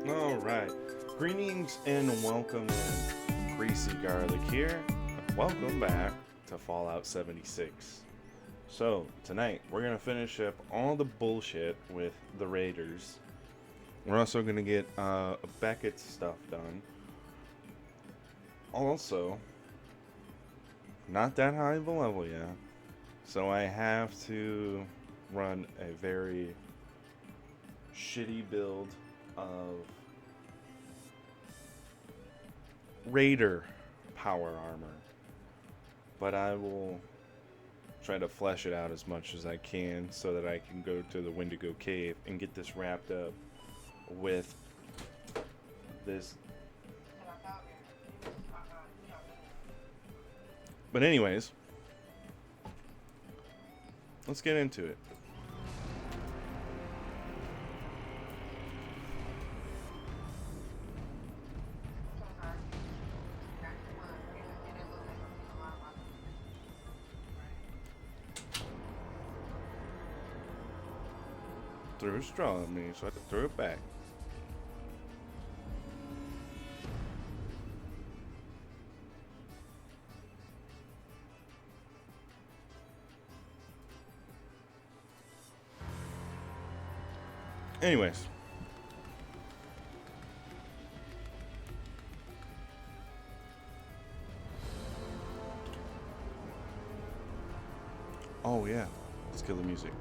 Alright, greetings and welcome in. Greasy Garlic here. Welcome back to Fallout 76. So, tonight we're going to finish up all the bullshit with the Raiders. We're also going to get Beckett's stuff done. Also, not that high of a level yet. So I have to run a very shitty build of Raider power armor, but I will try to flesh it out as much as I can so that I can go to the Wendigo Cave and get this wrapped up with this. But anyways, let's get into it. Threw a straw at me, so I had to throw it back. Anyways. Oh yeah, let's kill the music.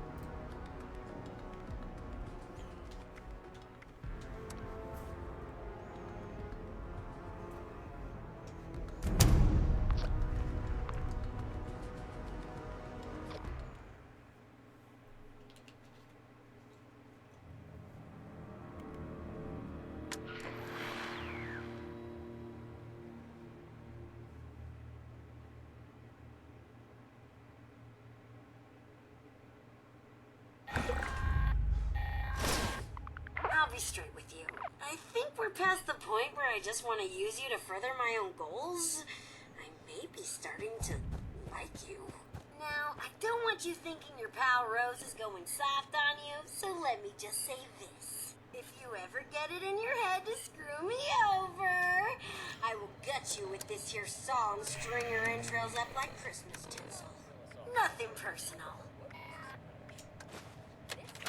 I'll be straight with you. I think we're past the point where I just want to use you to further my own goals. I may be starting to like you. Now, I don't want you thinking your pal Rose is going soft on you, so let me just say this. If you ever get it in your head to screw me over, I will gut you with this here song, string your entrails up like Christmas tinsel. Nothing personal.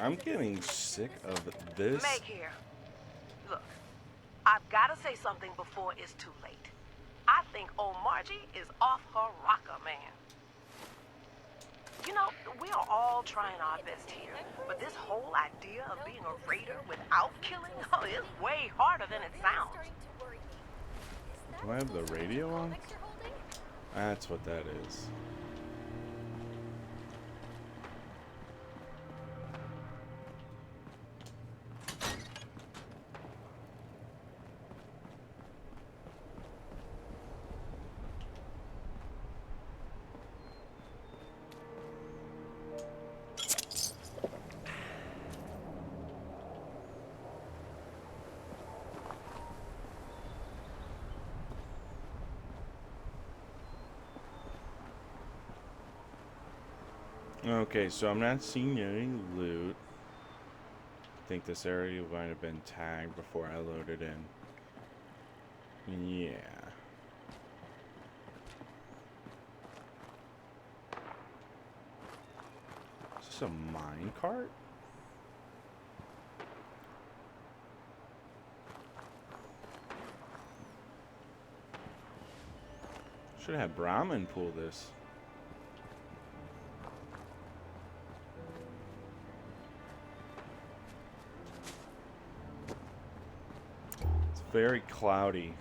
I'm getting sick of this. Meg here. Look, I've got to say something before it's too late. I think old Margie is off her rocker, man. You know, we are all trying our best here, but this whole idea of being a raider without killing is way harder than it sounds. Do I have the radio on? That's what that is. Okay, so I'm not seeing any loot. I think this area might have been tagged before I loaded in. Yeah. Is this a mine cart? Should have had Brahmin pull this. It's very cloudy.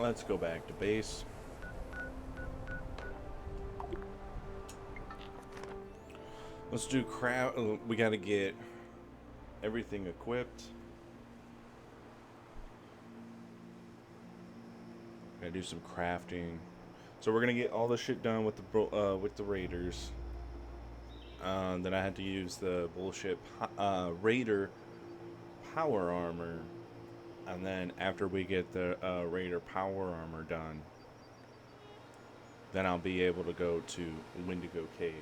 let's go back to base. Let's do craft. We got to get everything equipped. Gotta do some crafting. So we're gonna get all the shit done with the raiders. Then I had to use the bullshit raider power armor, and then after we get the raider power armor done, then I'll be able to go to Wendigo Cave.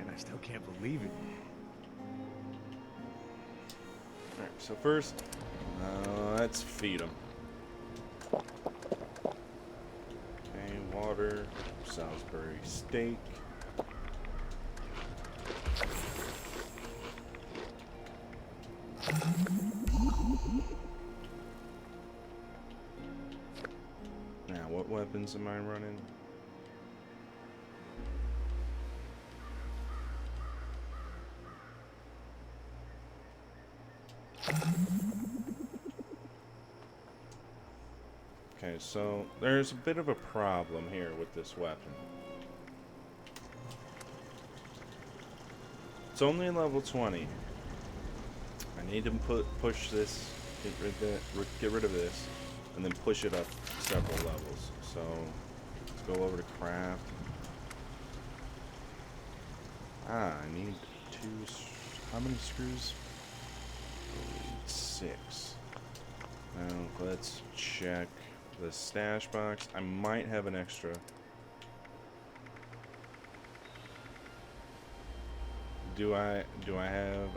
I still can't believe it. Alright, so first, let's feed them. Okay, water, Salisbury steak. Now, what weapons am I running? Okay, so there's a bit of a problem here with this weapon. It's only level 20. I need to push this, get rid of this, and then push it up several levels. So let's go over to craft. I need how many screws? 6. Now let's check the stash box. I might have an extra. Do I have?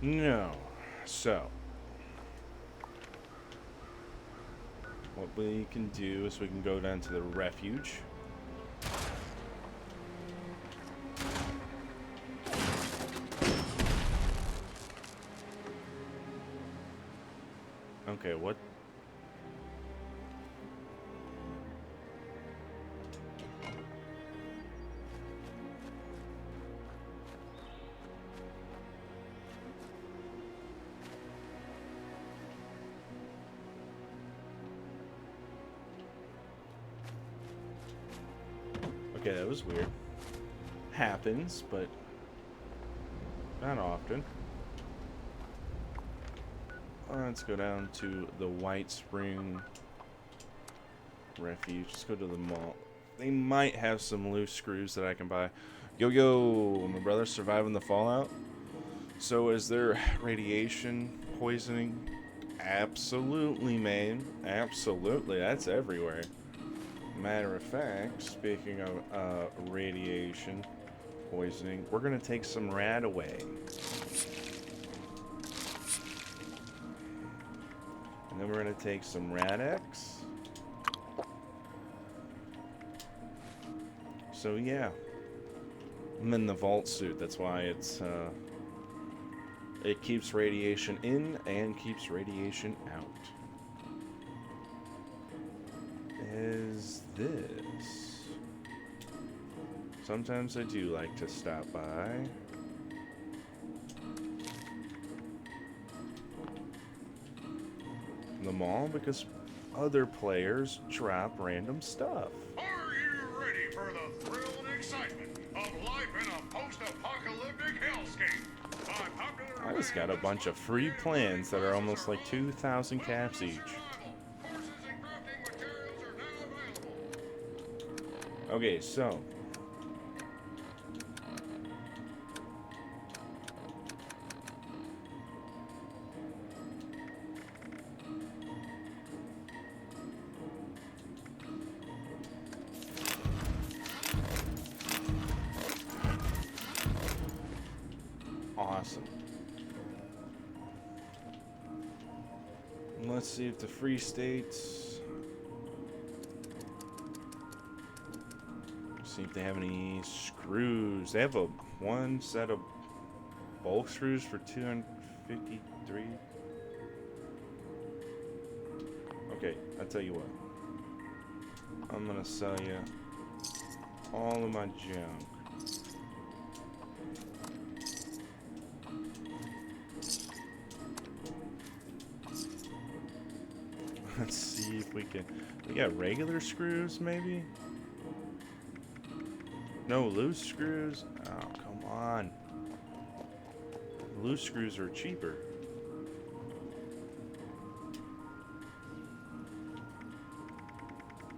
No. So what we can do is we can go down to the refuge. Okay, what? Okay, that was weird. Happens, but not often. Let's go down to the White Spring Refuge. Let's go to the mall. They might have some loose screws that I can buy. Yo, my brother surviving the fallout. So is there radiation poisoning? Absolutely, man. Absolutely. That's everywhere. Matter of fact, speaking of radiation poisoning, we're going to take some rad away. And then we're going to take some Rad-X. So yeah. And then the vault suit, that's why it's it keeps radiation in and keeps radiation out. Is this? Sometimes I do like to stop by. The mall because other players drop random stuff. Are you ready for the thrill and excitement of life in a post-apocalyptic hellscape? By popular I just got a bunch of free plans that are almost like 2,000 caps each. Courses and crafting materials are now available. Okay, so awesome. let's see if the Free States. See if they have any screws. They have one set of bulk screws for 253. Okay, I'll tell you what. I'm gonna sell you all of my junk. Let's see if we can. We got regular screws, maybe? No loose screws? Oh, come on. Loose screws are cheaper.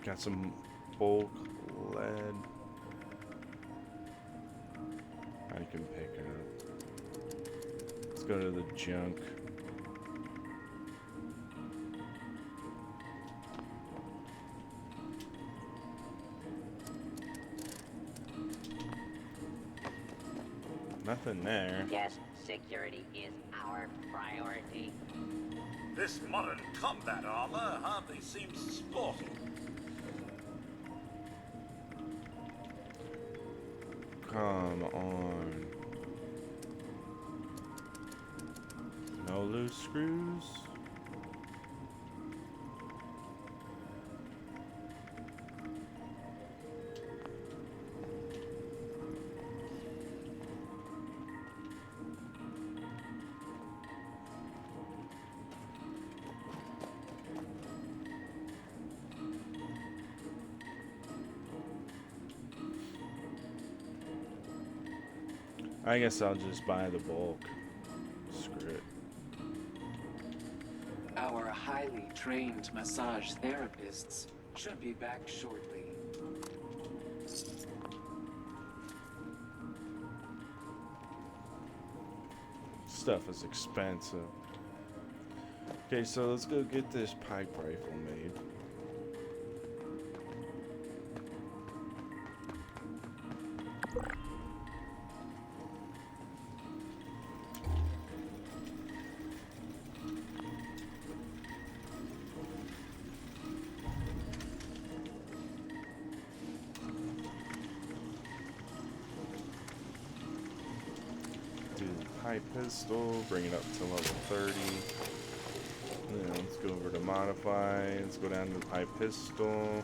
Got some bulk lead. I can pick it up. Let's go to the junk. Nothing there. Yes, security is our priority. This modern combat armor hardly seems sporty. Come on. No loose screws? I guess I'll just buy the bulk. Screw it. Our highly trained massage therapists should be back shortly. Stuff is expensive. Okay, so let's go get this pipe rifle made. Pipe pistol, bring it up to level 30. Then let's go over to modify. Let's go down to the pipe pistol.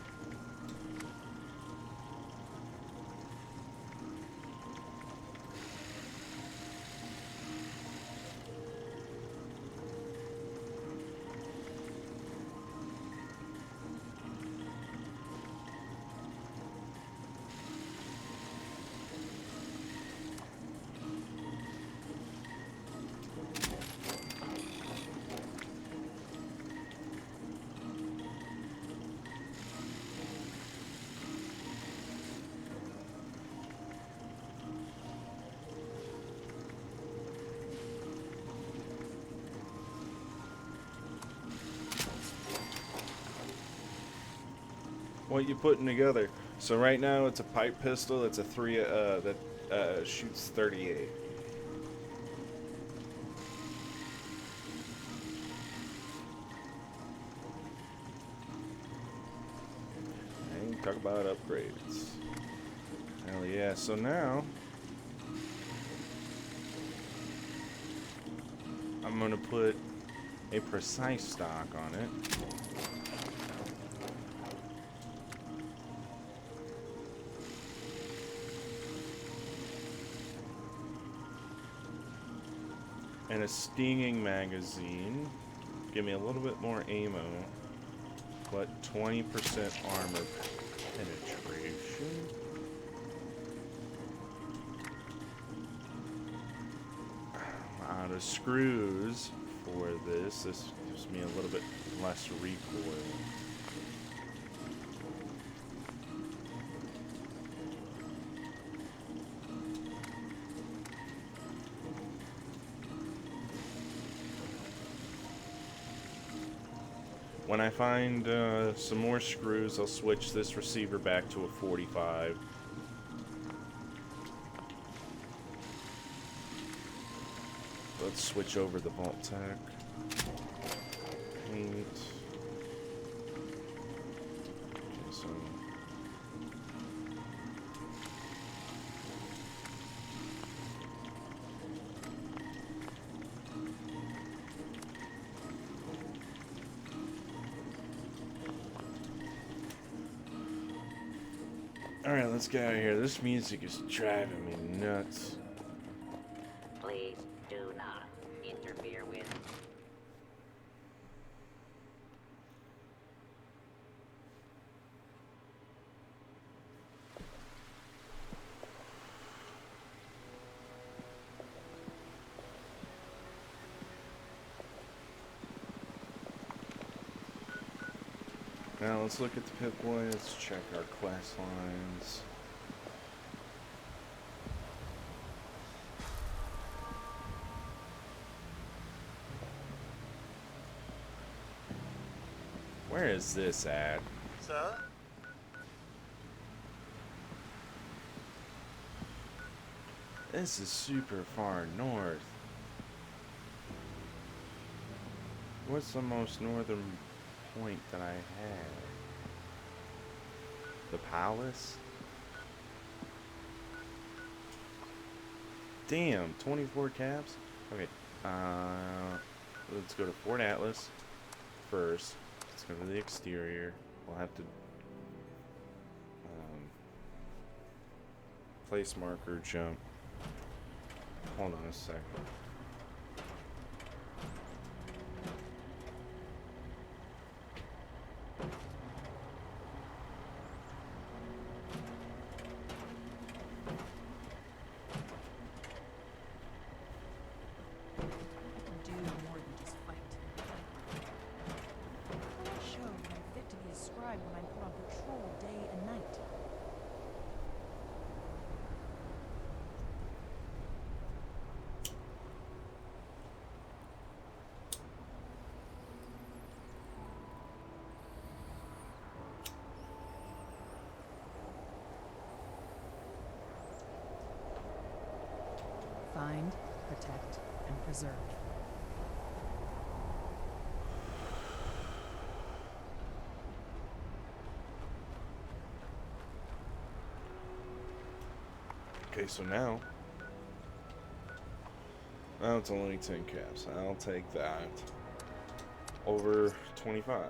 What you putting together? So right now it's a pipe pistol. It's a that shoots 38. And talk about upgrades. Hell yeah! So now I'm gonna put a precise stock on it. And a stinging magazine. Give me a little bit more ammo, but 20% armor penetration. Out of screws for this. This gives me a little bit less recoil. When I find some more screws, I'll switch this receiver back to a 45. Let's switch over the Vault Tech. paint. Okay, so alright, let's get out of here. This music is driving me nuts. Please do not interfere with. Now let's look at the Pip-Boy. Let's check our quest lines. Where is this at? Sir? This is super far north. What's the most northern point that I have? The palace? Damn, 24 caps? Okay, let's go to Fort Atlas first. Let's go to the exterior. We'll have to place marker jump. Hold on a second. Do more than just fight. I'm not sure when I'm fit to be a scribe when I'm put on patrol day and night. Find, protect, and preserve. Okay, so now it's only 10 caps. I'll take that over 25.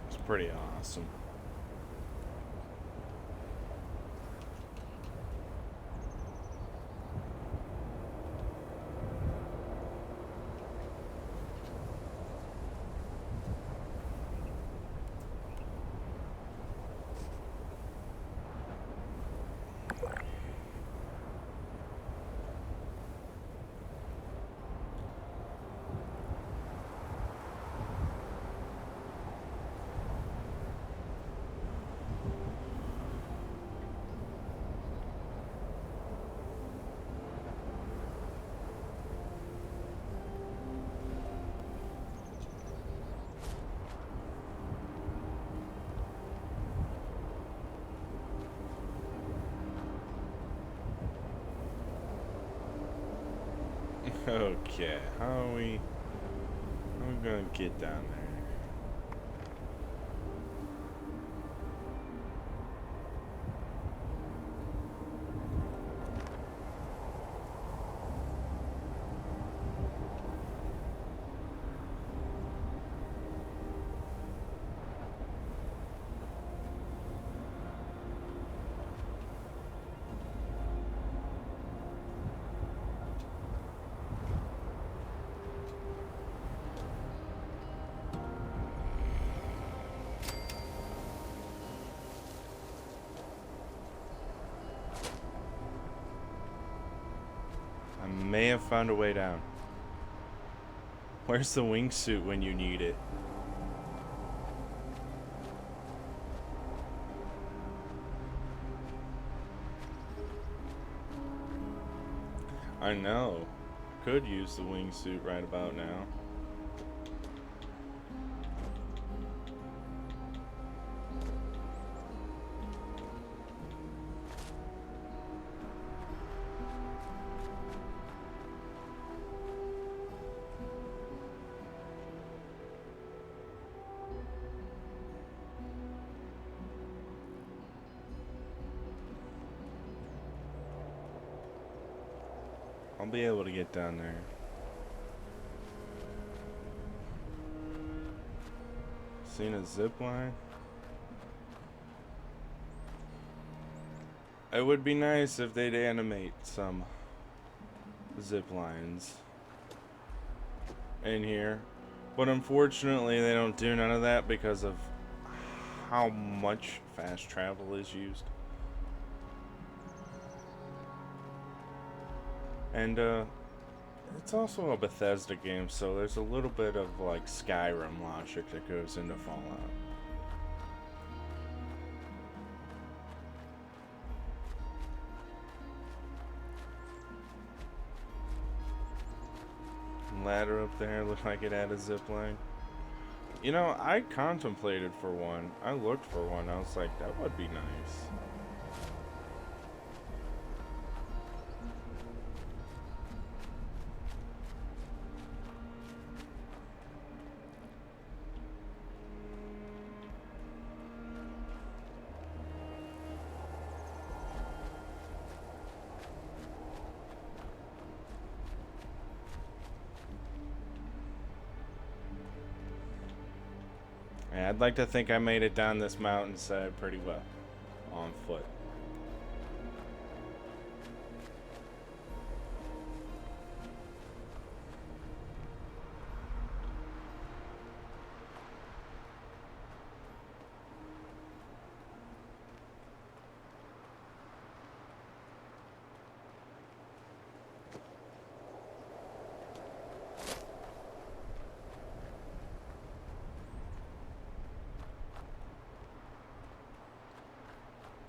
It's pretty awesome. Okay, how are we gonna get down there? I may have found a way down. Where's the wingsuit when you need it? I know. Could use the wingsuit right about now. I'll be able to get down there. Seen a zip line? It would be nice if they'd animate some zip lines in here, but unfortunately they don't do none of that because of how much fast travel is used. And it's also a Bethesda game, so there's a little bit of like Skyrim logic that goes into Fallout. Ladder up there looked like it had a zip line. You know, I contemplated for one. I looked for one. I was like, that would be nice. Yeah, I'd like to think I made it down this mountainside pretty well on foot.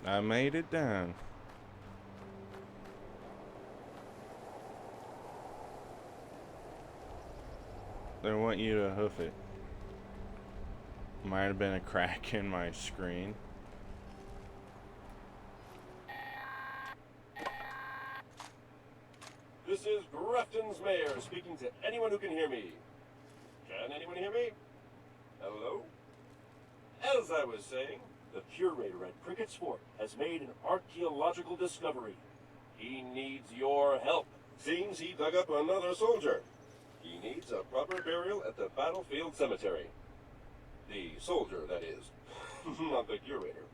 I made it down. They want you to hoof it. Might have been a crack in my screen. This is Grafton's mayor speaking to anyone who can hear me. Can anyone hear me? Hello? As I was saying, the curator at Crickett's Fort has made an archaeological discovery. He needs your help. Seems he dug up another soldier. He needs a proper burial at the battlefield cemetery. The soldier, that is, not the curator.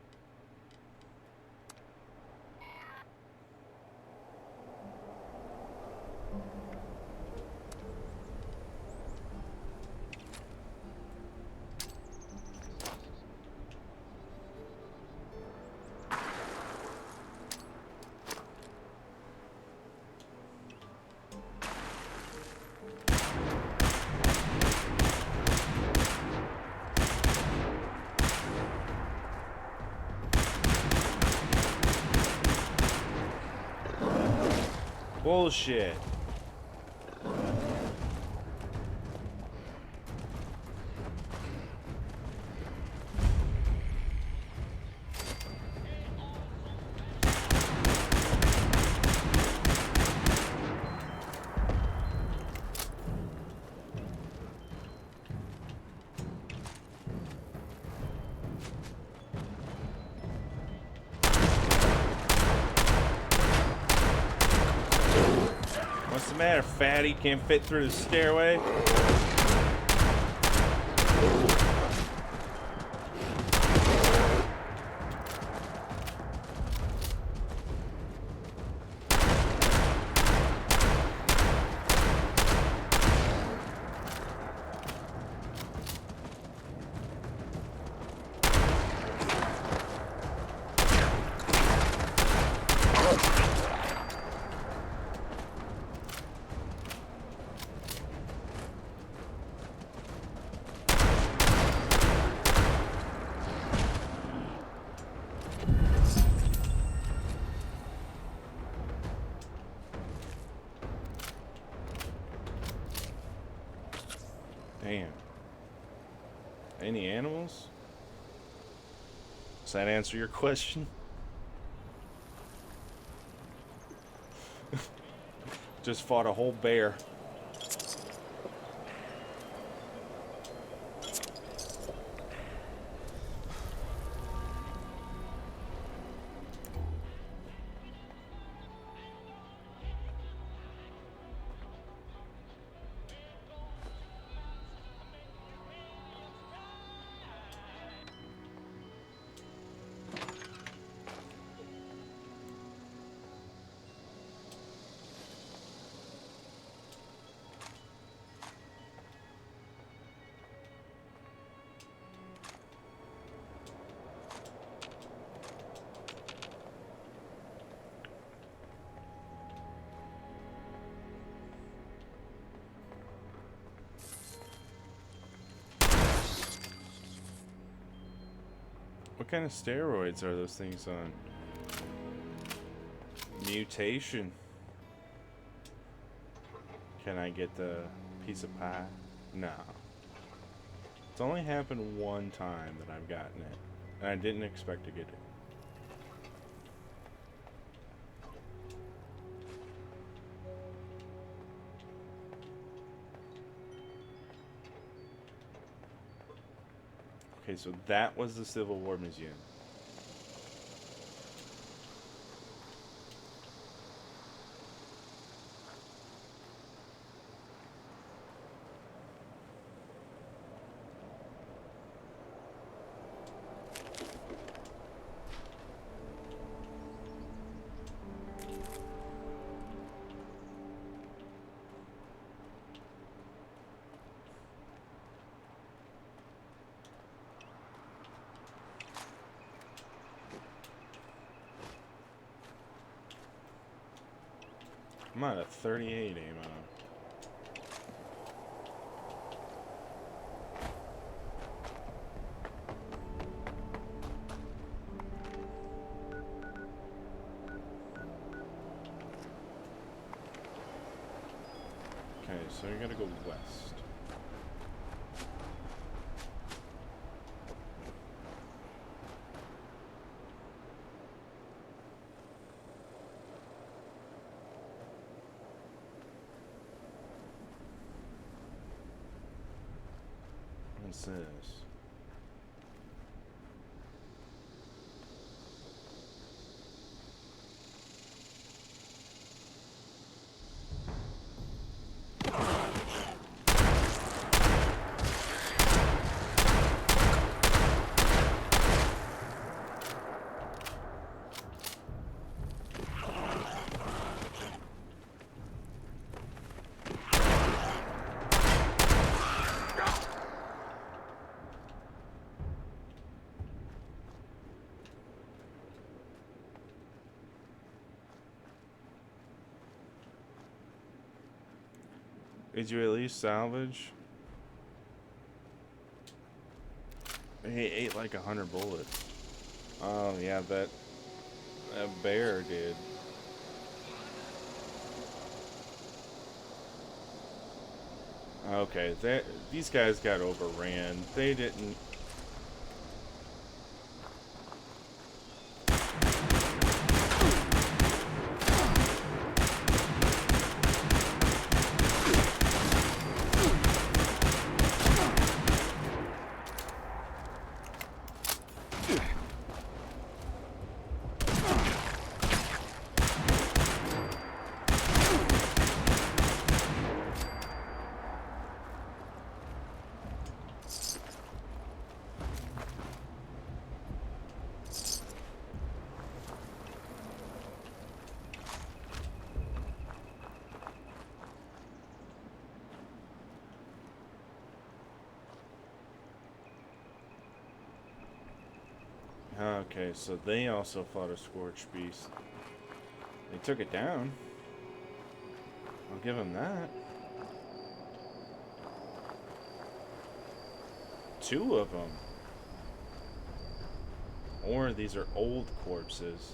Bullshit. matter, fatty? Can't fit through the stairway? Damn. Any animals? Does that answer your question? Just fought a whole bear. What kind of steroids are those things on? Mutation. Can I get the piece of pie? No. It's only happened one time that I've gotten it. And I didn't expect to get it. Okay, so that was the Civil War Museum. I'm at a 38 ammo. Okay, so you're gonna go west. What's this? Did you at least salvage? He ate like 100 bullets. Oh yeah, that bear did. Okay, these guys got overran. They didn't. Okay, so they also fought a Scorched Beast. They took it down. I'll give them that. 2 of them. Or these are old corpses.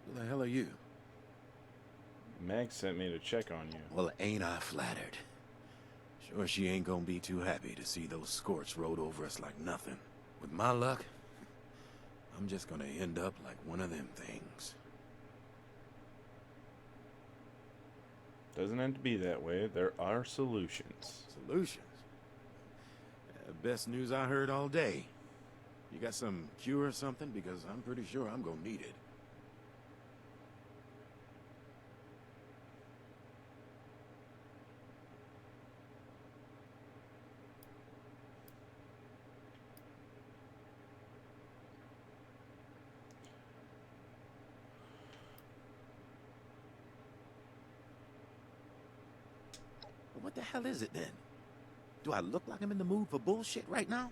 Who the hell are you? Meg sent me to check on you. Well, ain't I flattered. Sure she ain't gonna be too happy to see those Scorch rode over us like nothing. With my luck, I'm just gonna end up like one of them things. Doesn't have to be that way. There are solutions. Solutions? Best news I heard all day. You got some cure or something? Because I'm pretty sure I'm gonna need it. What the hell is it then? Do I look like I'm in the mood for bullshit right now?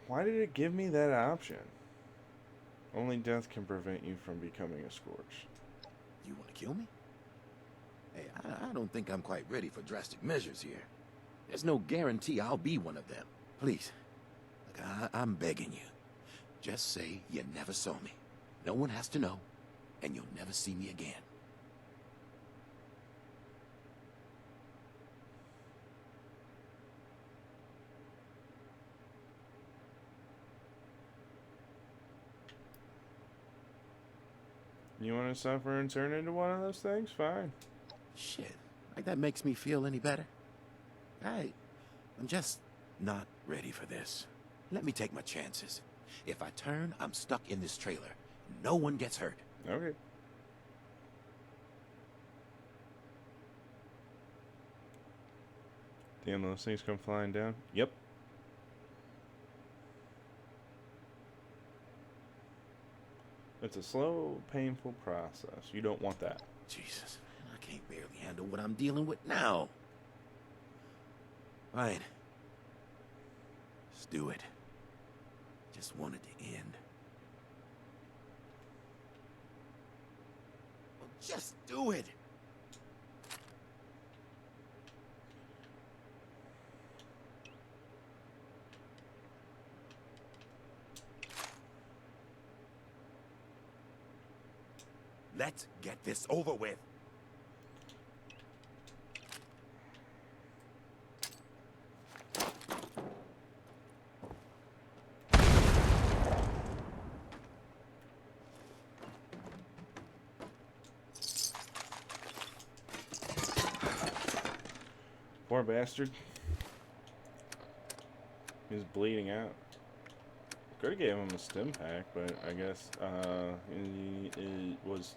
Why did it give me that option? Only death can prevent you from becoming a Scorch. You want to kill me? Hey, I don't think I'm quite ready for drastic measures here. There's no guarantee I'll be one of them. Please, look, I'm begging you. Just say you never saw me. No one has to know, and you'll never see me again. You want to suffer and turn into one of those things? Fine. Shit, like that makes me feel any better? I'm just not ready for this. Let me take my chances. If I turn, I'm stuck in this trailer. No one gets hurt. Okay. Damn, those things come flying down? Yep. It's a slow, painful process. You don't want that. Jesus, I can't barely handle what I'm dealing with now. Fine. Let's do it. Just want it to end. Well, just do it. Let's get this over with. Poor bastard. He's bleeding out. Could have gave him a stim pack, but I guess he was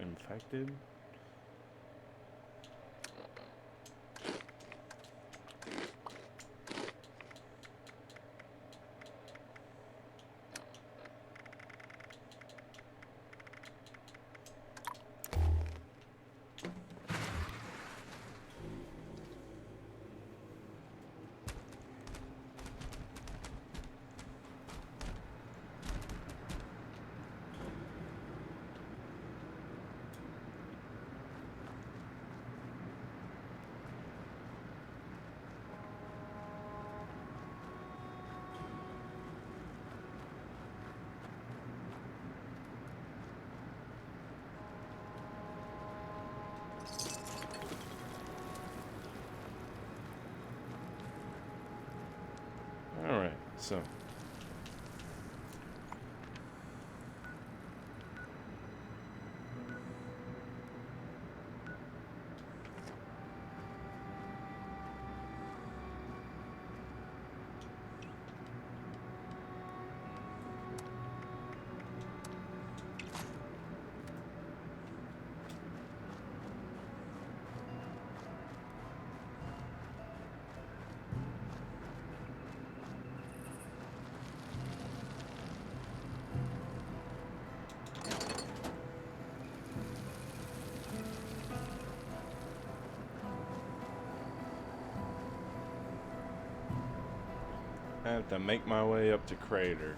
infected. Alright, so. I have to make my way up to Crater.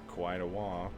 Quite a walk.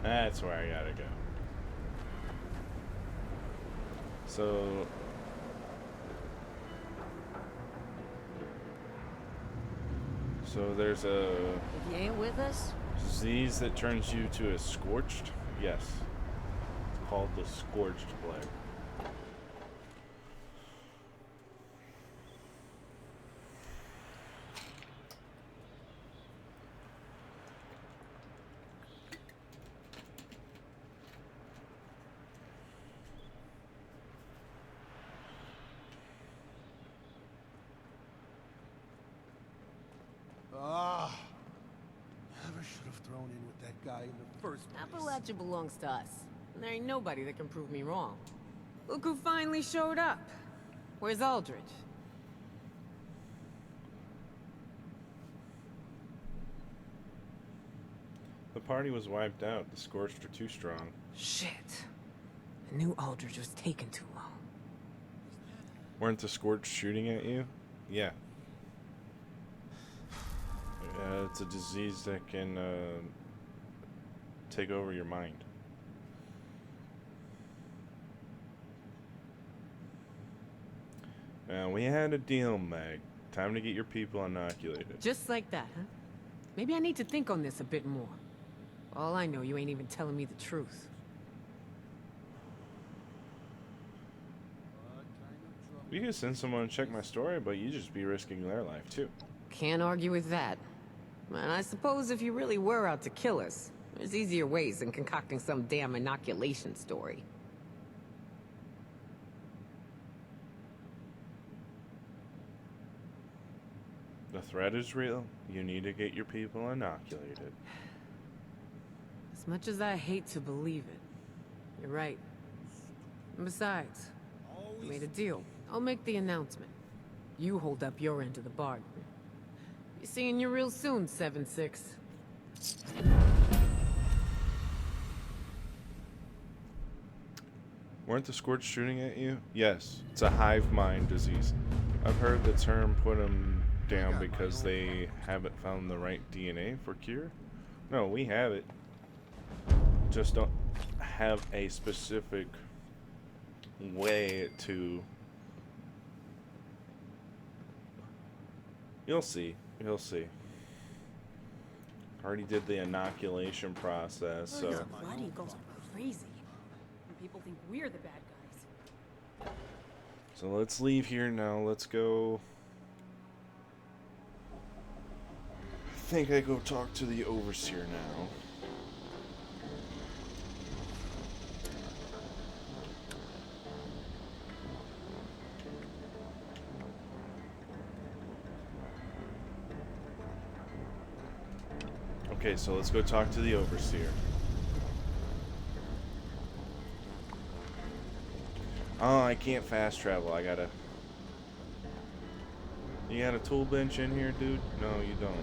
That's where I gotta go. So there's a If you ain't with us, disease that turns you to a scorched. Yes, it's called the scorched plague. Never should have thrown in with that guy in the first place. Appalachia belongs to us. And there ain't nobody that can prove me wrong. Look who finally showed up. Where's Aldridge? The party was wiped out. The scorched are too strong. Shit. I knew Aldridge was taking too long. Weren't the scorched shooting at you? Yeah. It's a disease that can take over your mind. We had a deal, Meg. Time to get your people inoculated. Just like that, huh? Maybe I need to think on this a bit more. All I know, you ain't even telling me the truth. You could send someone to check my story, but you just be risking their life, too. Can't argue with that. And I suppose if you really were out to kill us, there's easier ways than concocting some damn inoculation story. The threat is real. You need to get your people inoculated. As much as I hate to believe it, you're right. And besides, we made a deal. I'll make the announcement. You hold up your end of the bargain. Be seeing you real soon, 7-6. Weren't the squirts shooting at you? Yes, it's a hive mind disease. I've heard the term put them down because they haven't found the right DNA for cure. No, we have it. Just don't have a specific way to... You'll see. You'll see. Already did the inoculation process, so... Blood eagles are crazy. And people think we're the bad guys. So let's leave here now. Let's go... I think I go talk to the overseer now. Okay, so let's go talk to the overseer. Oh, I can't fast travel. I gotta... You got a tool bench in here, dude? No, you don't.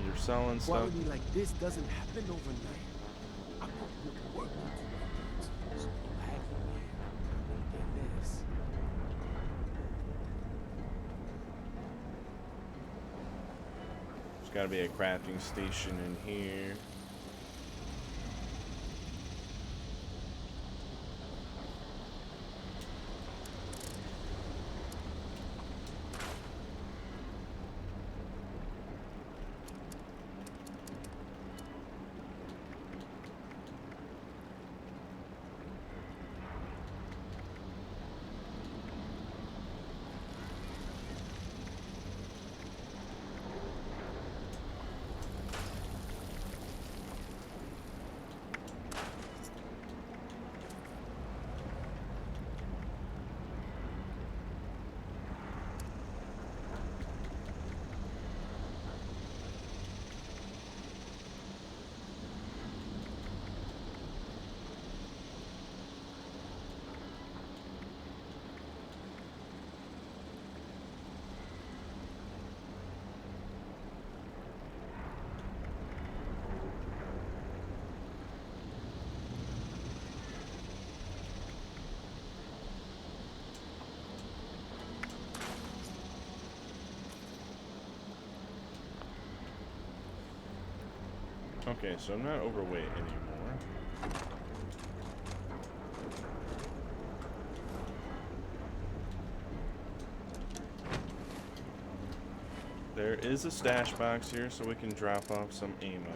You're selling stuff. Quality like this doesn't happen overnight. I put work into it. So I have this. There's gotta be a crafting station in here. Okay, so I'm not overweight anymore. There is a stash box here, so we can drop off some ammo.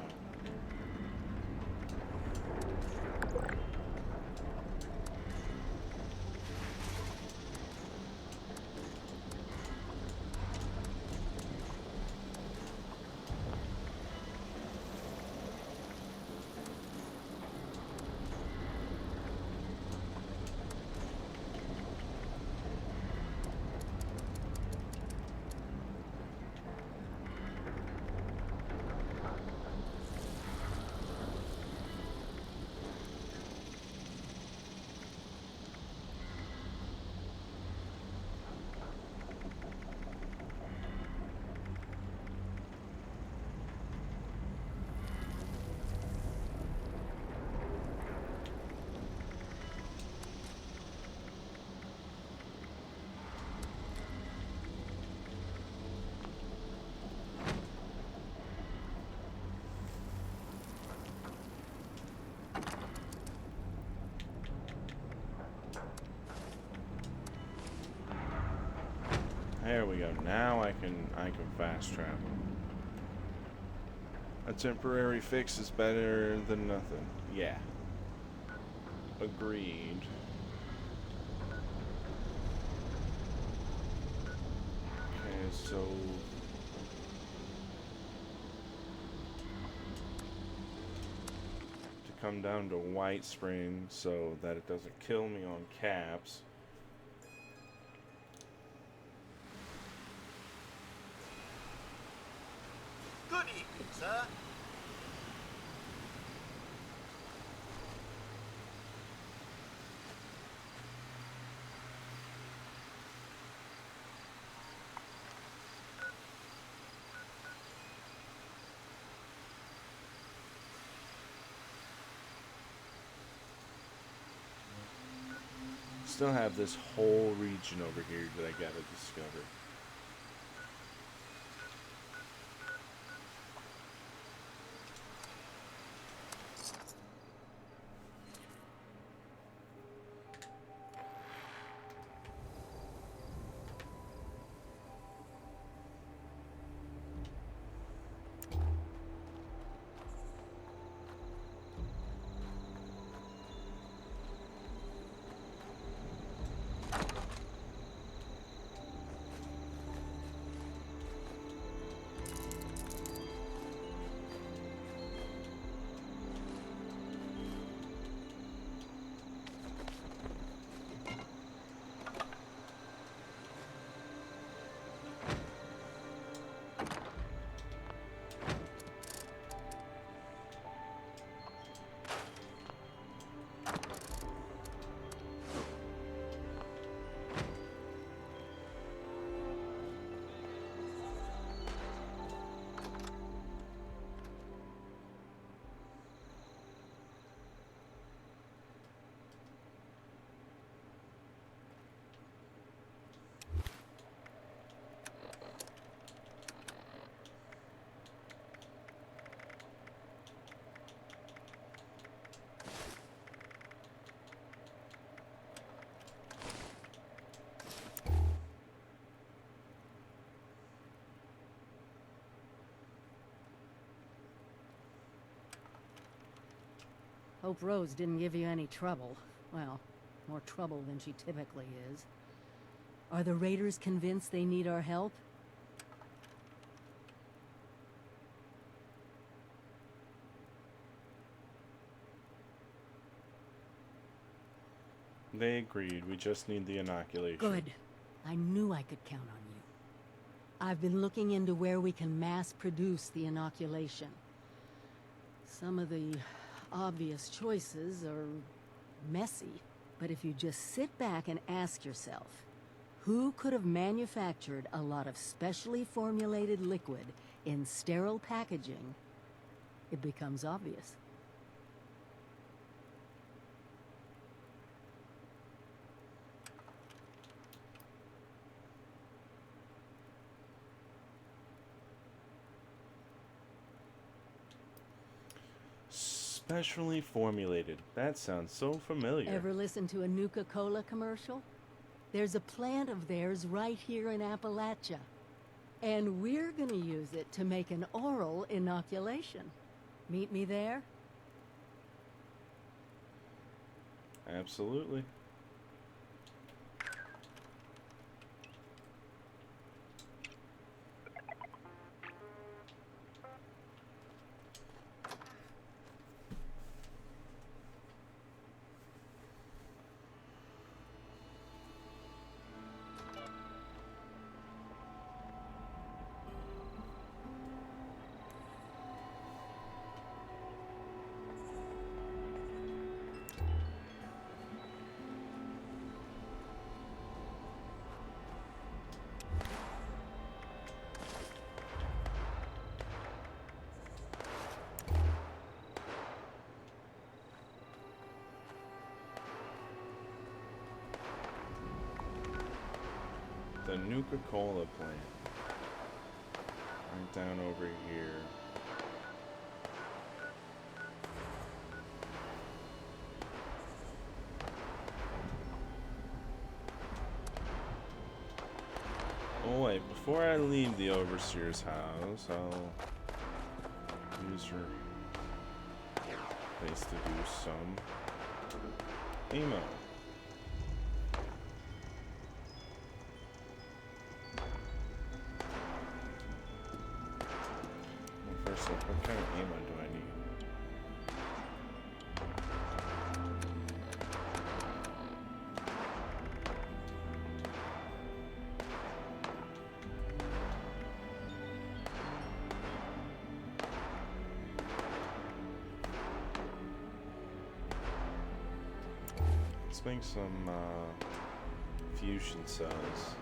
There we go. Now I can fast travel. A temporary fix is better than nothing. Yeah. Agreed. Okay, so to come down to White Spring so that it doesn't kill me on caps. Good evening, sir. Still have this whole region over here that I gotta discover. Hope Rose didn't give you any trouble. Well, more trouble than she typically is. Are the Raiders convinced they need our help? They agreed. We just need the inoculation. Good. I knew I could count on you. I've been looking into where we can mass produce the inoculation. Some of the obvious choices are messy, but if you just sit back and ask yourself, who could have manufactured a lot of specially formulated liquid in sterile packaging, it becomes obvious. Specially formulated. That sounds so familiar. Ever listen to a Nuka Cola commercial? There's a plant of theirs right here in Appalachia. And we're gonna use it to make an oral inoculation. Meet me there? Absolutely. The Nuka Cola plant. Right down over here. Oh wait, before I leave the Overseer's house, I'll use her place to do some ammo. First off, what kind of ammo do I need? Let's make some fusion cells.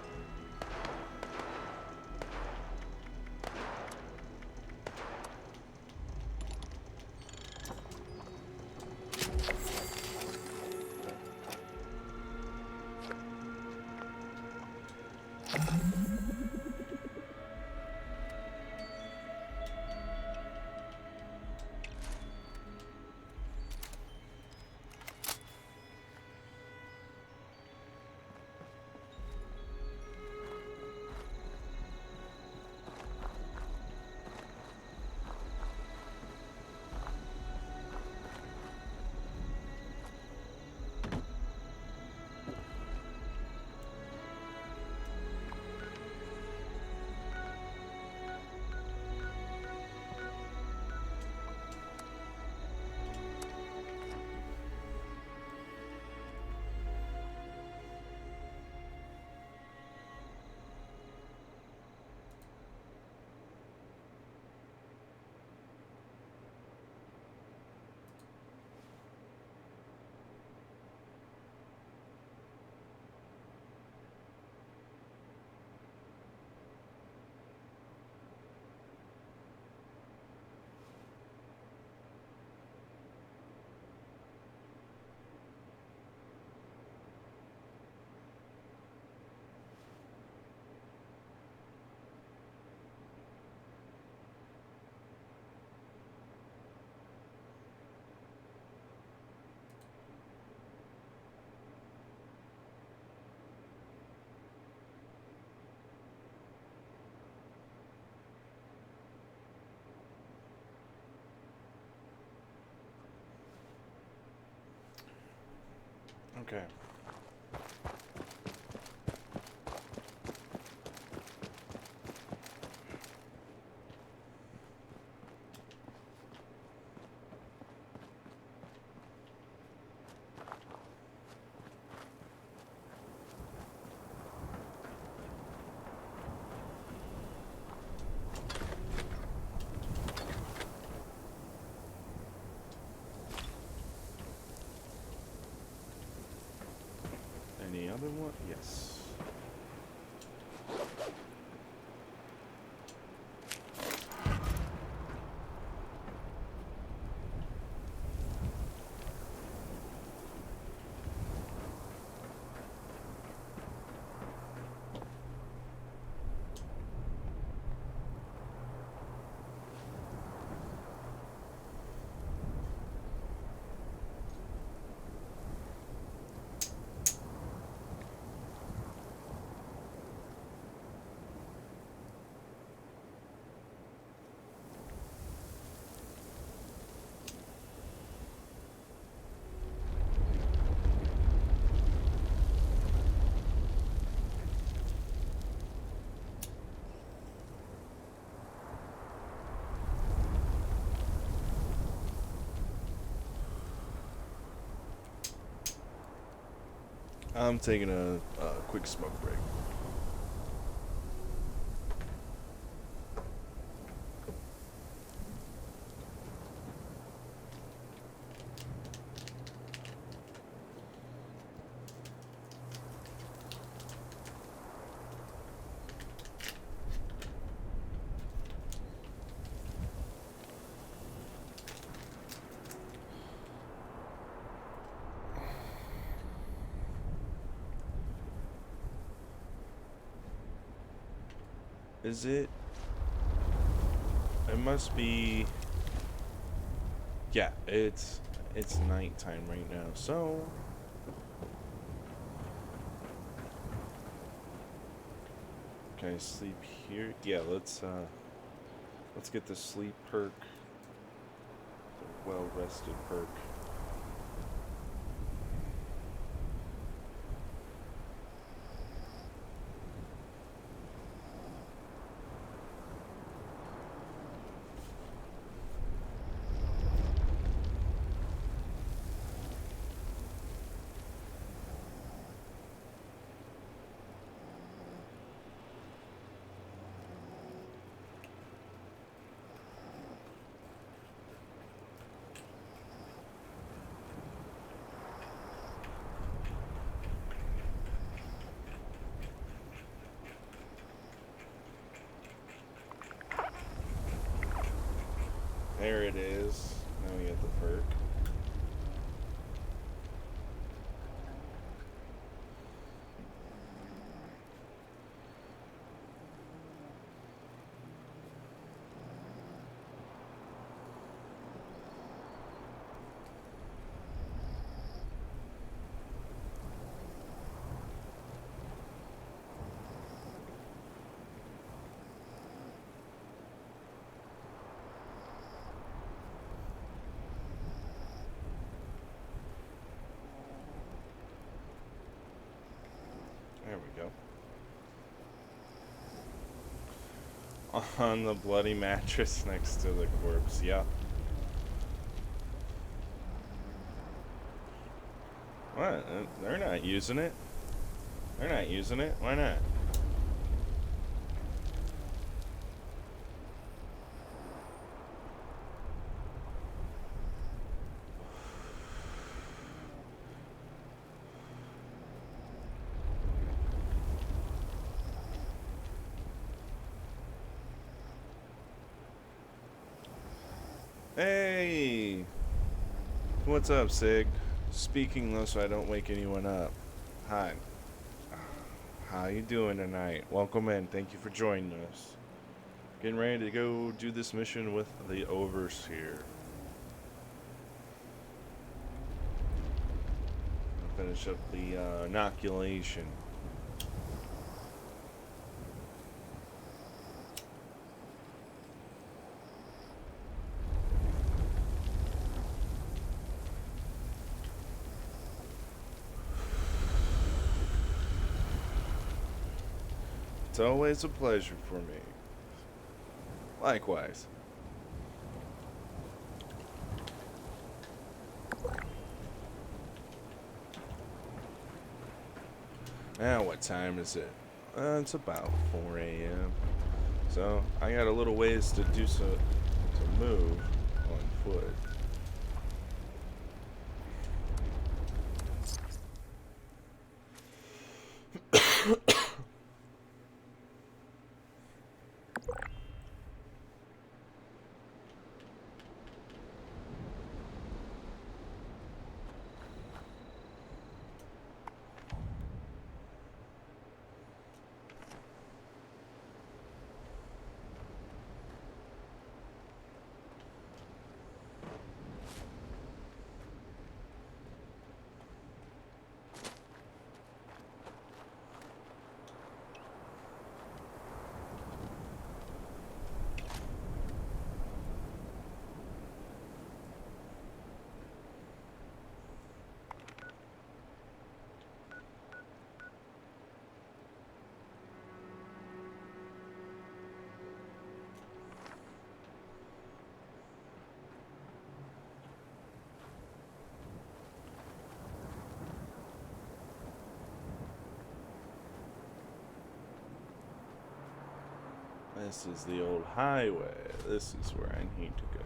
Okay. Any other one? Yes. I'm taking a quick smoke break. Is it? It must be. Yeah, it's nighttime right now. So can I sleep here? Yeah, let's get the sleep perk, the well rested perk. There it is. Now we get the perk. There we go. On the bloody mattress next to the corpse, yeah. What? They're not using it. They're not using it. Why not? Hey! What's up, Sig? Speaking low so I don't wake anyone up. Hi. How you doing tonight? Welcome in. Thank you for joining us. Getting ready to go do this mission with the Overseer. Finish up the inoculation. It's always a pleasure for me. Likewise. Now, what time is it? It's about 4 a.m. So, I got a little ways to move on foot. This is the old highway. This is where I need to go.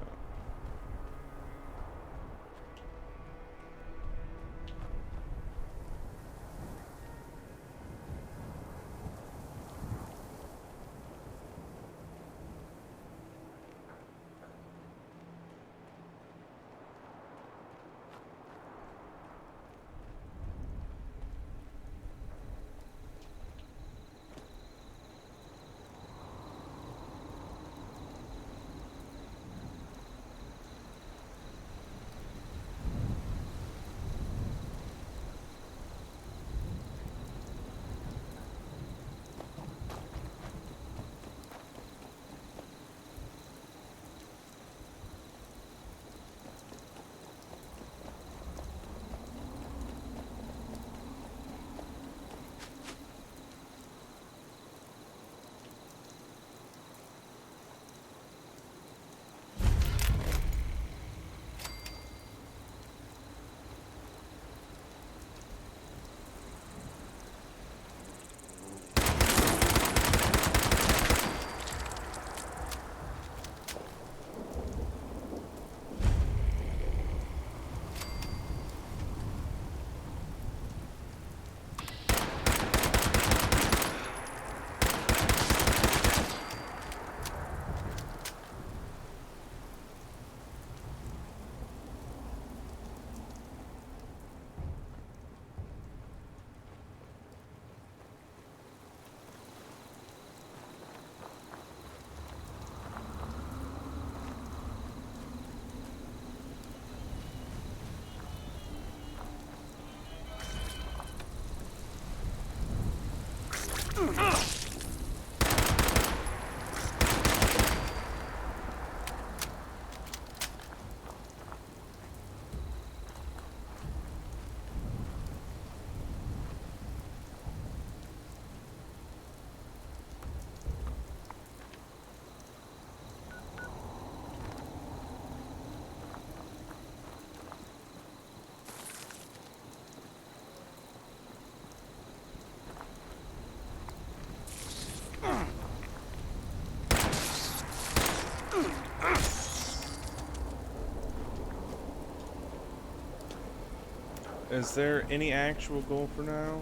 Is there any actual goal for now?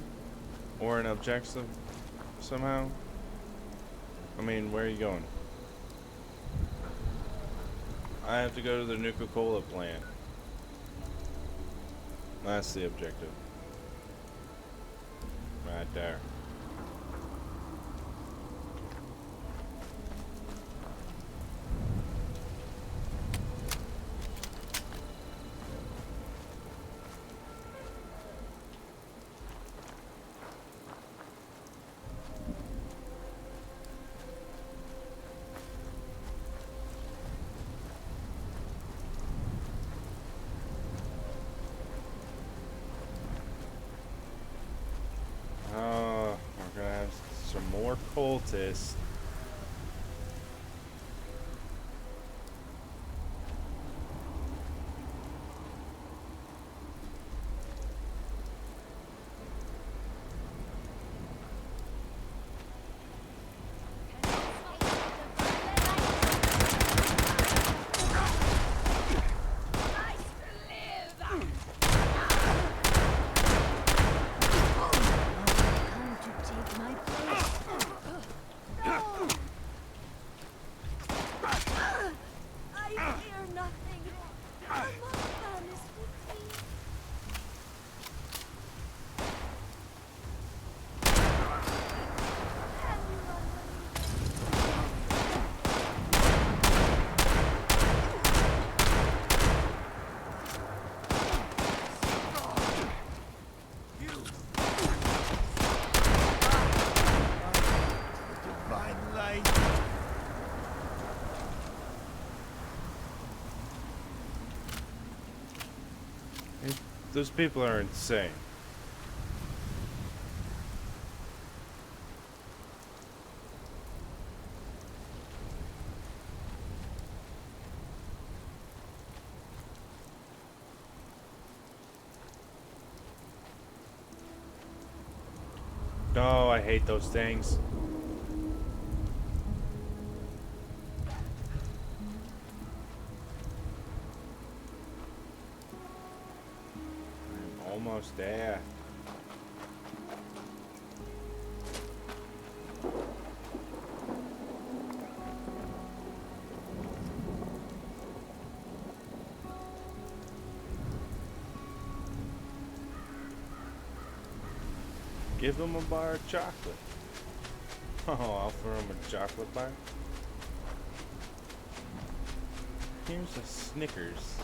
Or an objective somehow? I mean, where are you going? I have to go to the Nuka Cola plant. That's the objective. Right there. cultist. Those people are insane. No, I hate those things. I'm almost there. Give them a bar of chocolate. Oh, I'll throw them a chocolate bar. Here's a Snickers.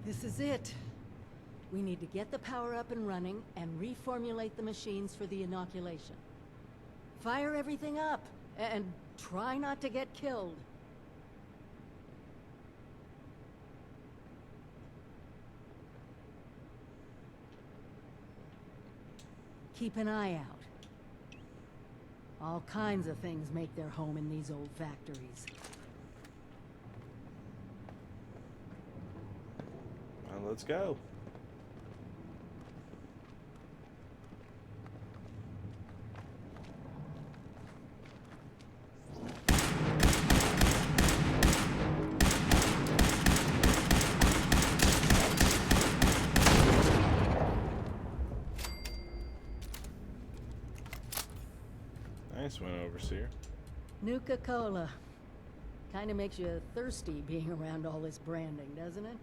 This is it. We need to get the power up and running and reformulate the machines for the inoculation. Fire everything up and try not to get killed. Keep an eye out. All kinds of things make their home in these old factories. Well, let's go. Nice one, Overseer. Nuka Cola. Kinda makes you thirsty being around all this branding, doesn't it?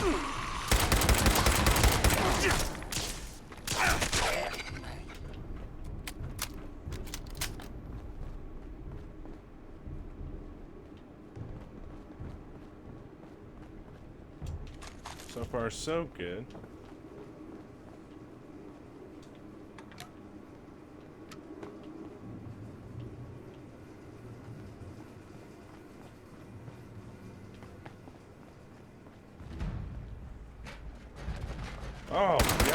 So far, so good. Oh, God.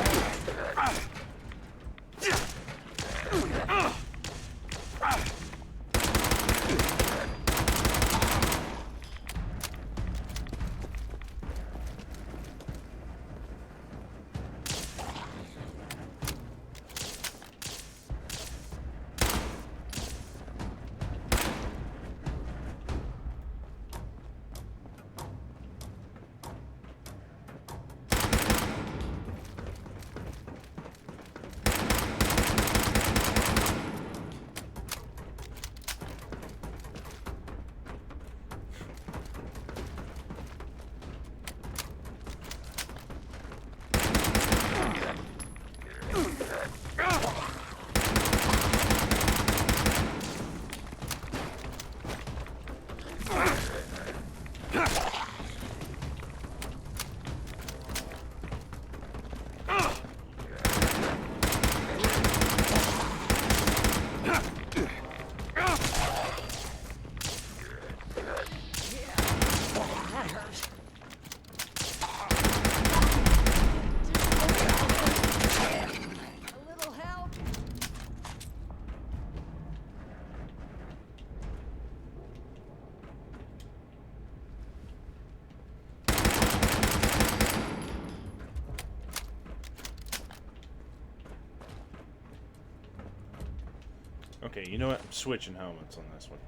Okay, you know what? I'm switching helmets on this one.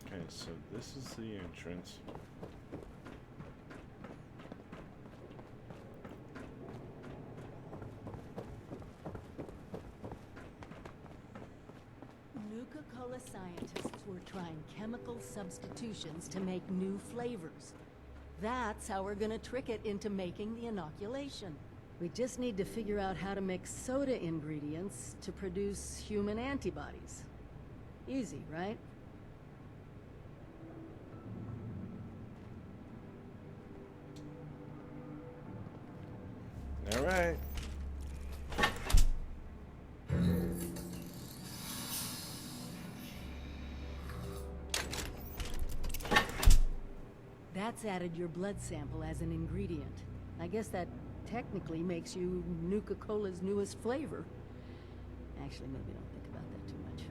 Okay, so this is the entrance. Nuka-Cola scientists were trying chemical substitutions to make new flavors. That's how we're gonna trick it into making the inoculation. We just need to figure out how to mix soda ingredients to produce human antibodies. Easy, right? All right. That's added your blood sample as an ingredient. I guess that technically makes you Nuka-Cola's newest flavor. Actually, maybe don't think about that too much.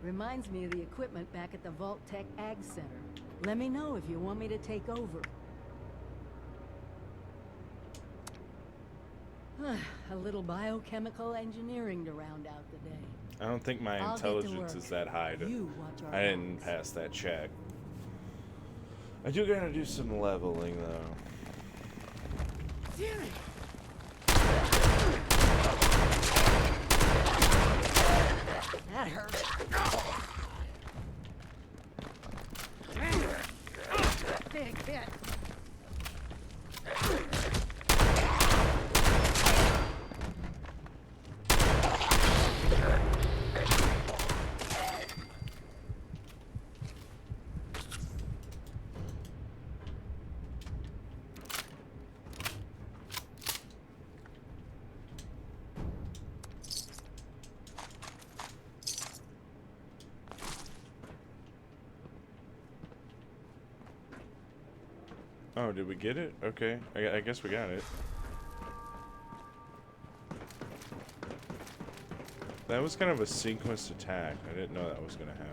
Reminds me of the equipment back at the Vault Tech Ag Center. Let me know if you want me to take over. A little biochemical engineering to round out the day. I don't think my I'll get to intelligence work. is that high. You watch our I didn't backs. pass that check. I do gotta do some leveling though. That hurt. Big hit. Oh, did we get it? Okay, I guess we got it. That was kind of a sequenced attack. I didn't know that was going to happen.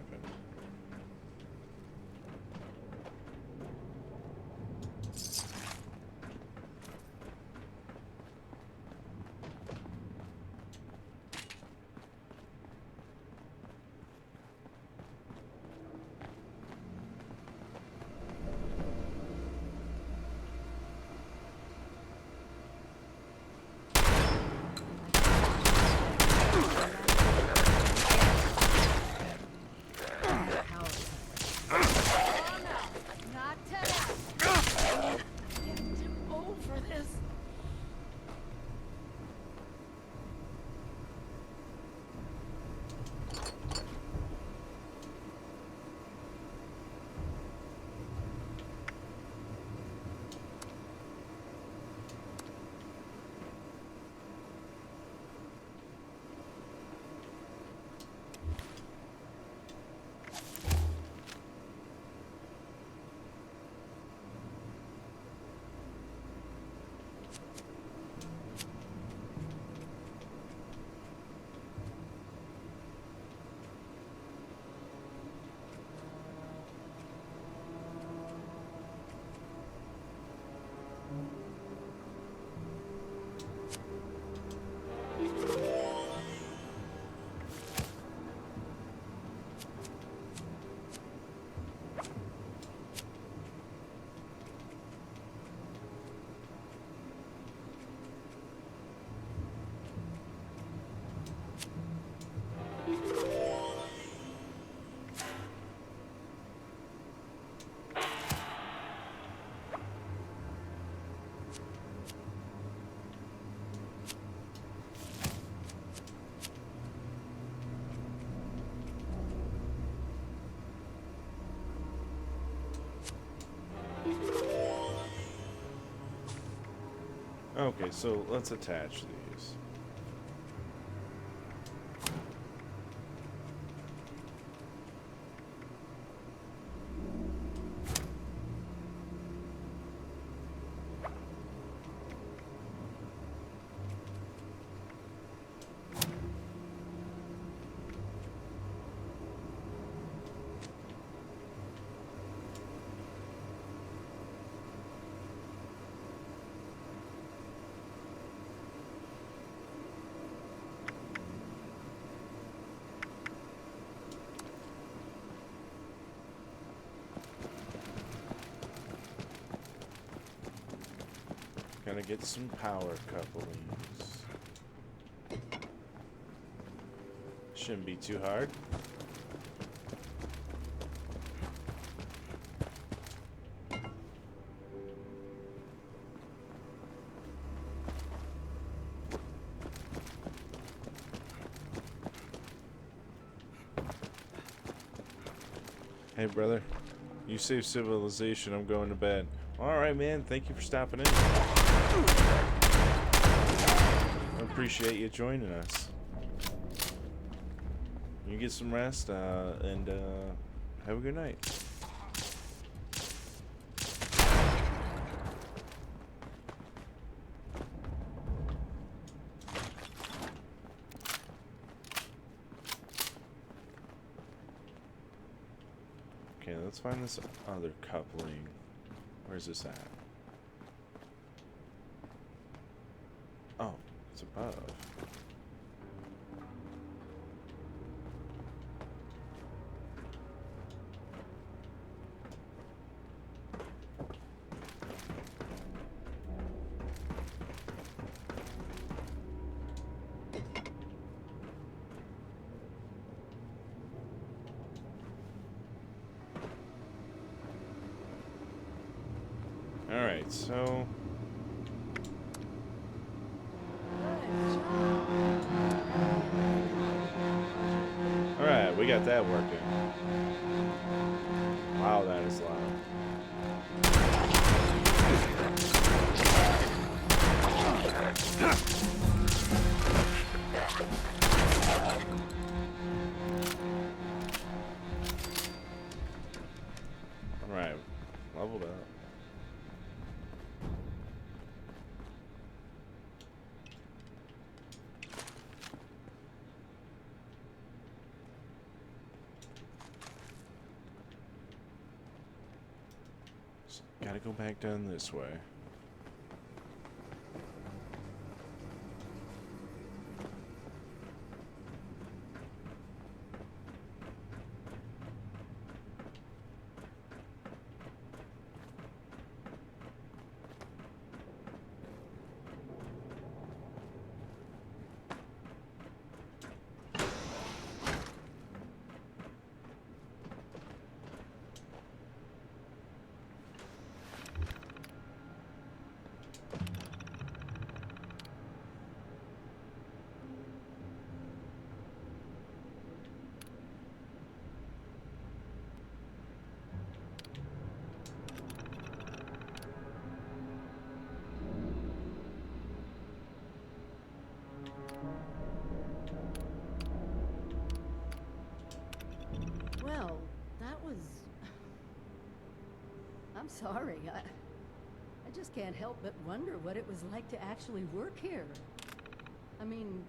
Okay, so let's attach these. Gonna get some power couplings. Shouldn't be too hard. Hey brother, you saved civilization, I'm going to bed. Alright man, thank you for stopping in. I appreciate you joining us. You get some rest, and have a good night. Okay, let's find this other coupling. Where's this at? Oh, it's above. Alright, so... Alright, we got that working. Wow, that is loud. Alright, leveled up. just gotta go back down this way. Well, that was... I'm sorry. I just can't help but wonder what it was like to actually work here. I mean,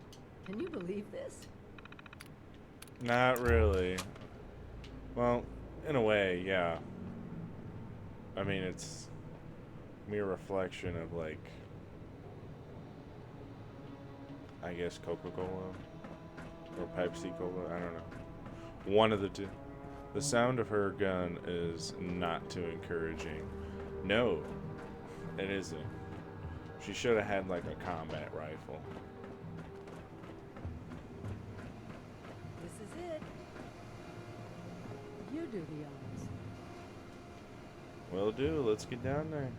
can you believe this? Not really. Well, in a way, yeah. I mean, it's mere reflection of, like, I guess Coca-Cola or Pepsi-Cola, I don't know. One of the two. The sound of her gun is not too encouraging. No, it isn't. She should have had, like, a combat rifle. This is it. You do the honors. Will do. Let's get down there.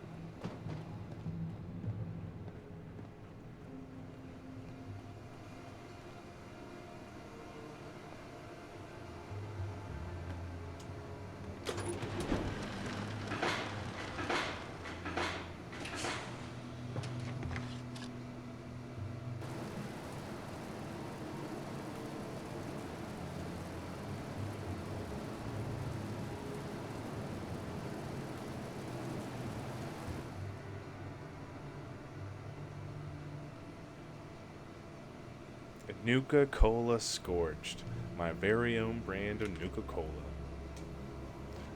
Nuka Cola Scorched. My very own brand of Nuka Cola.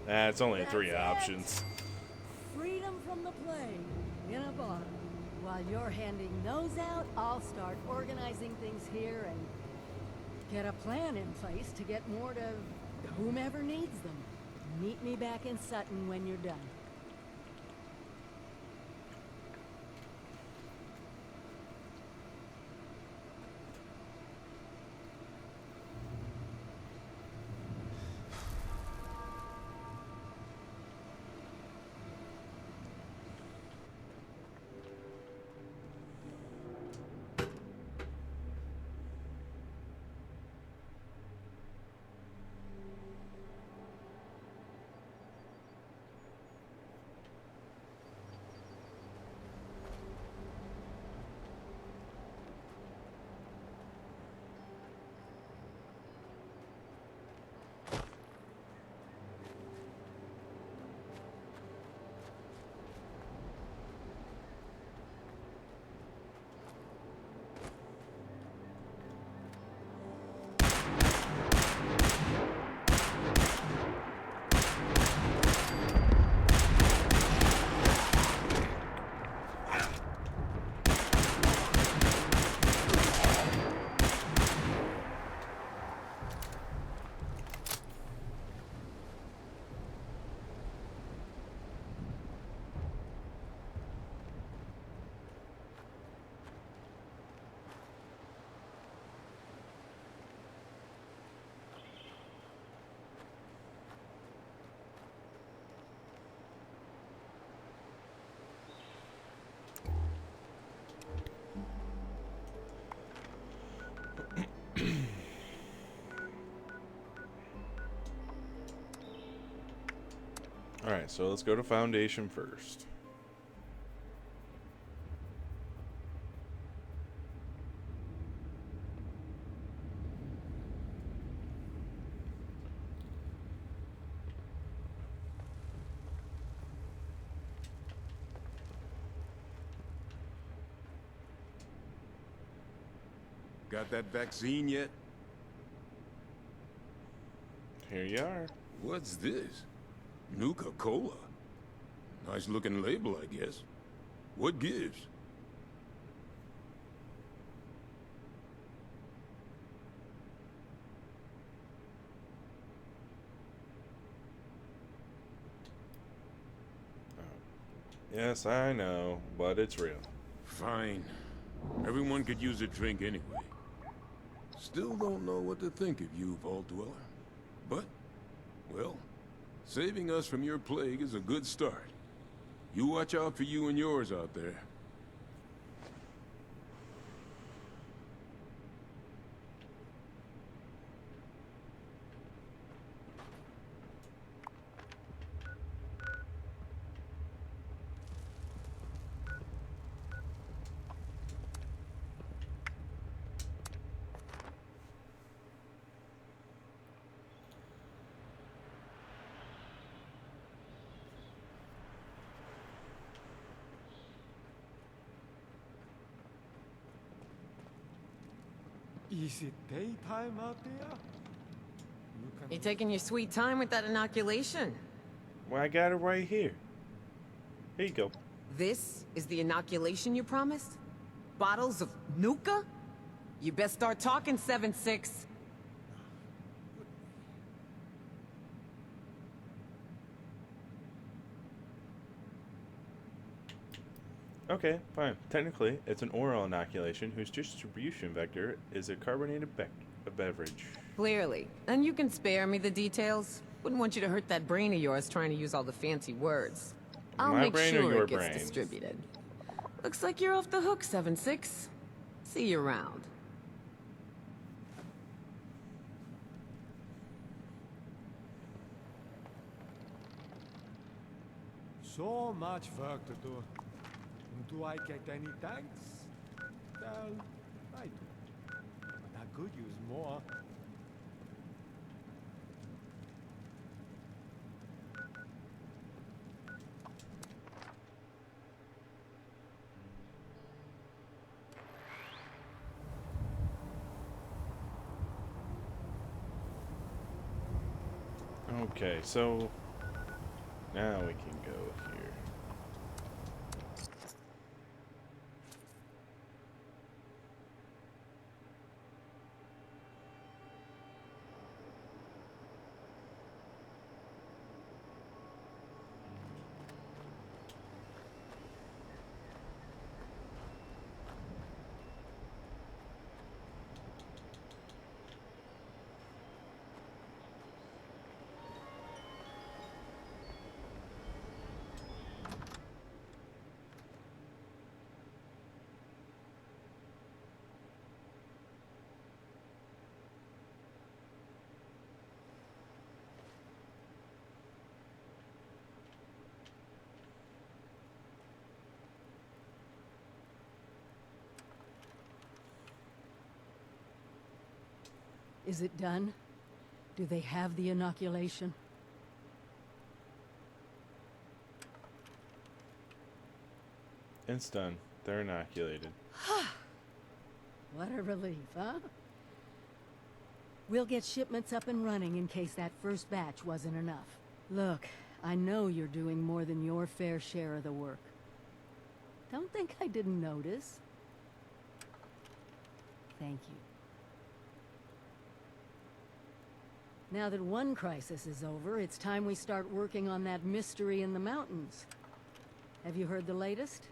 It's only three options. Freedom from the plague in a bottle. While you're handing those out, I'll start organizing things here and get a plan in place to get more to whomever needs them. Meet me back in Sutton when you're done. Alright, so let's go to Foundation first. Got that vaccine yet? Here you are. What's this? Nuka Cola? Nice looking label, I guess. What gives? Yes, I know, but it's real. Fine. Everyone could use a drink anyway. Still don't know what to think of you, Vault Dweller. But, well, saving us from your plague is a good start. You watch out for you and yours out there. Is it daytime out there? You taking your sweet time with that inoculation? Well, I got it right here. Here you go. This is the inoculation you promised? Bottles of Nuka? You best start talking, 7-6. Okay, fine. Technically, it's an oral inoculation whose distribution vector is a carbonated beverage. Clearly. And you can spare me the details. Wouldn't want you to hurt that brain of yours trying to use all the fancy words. I'll My make brain or sure your it gets brain? distributed. Looks like you're off the hook, 7-6. See you around. So much work to do. Do I get any thanks? Well, I do. But I could use more. Okay, so now we can go here. Is it done? Do they have the inoculation? It's done. They're inoculated. What a relief, huh? We'll get shipments up and running in case that first batch wasn't enough. Look, I know you're doing more than your fair share of the work. Don't think I didn't notice. Thank you. Now that one crisis is over, it's time we start working on that mystery in the mountains. Have you heard the latest?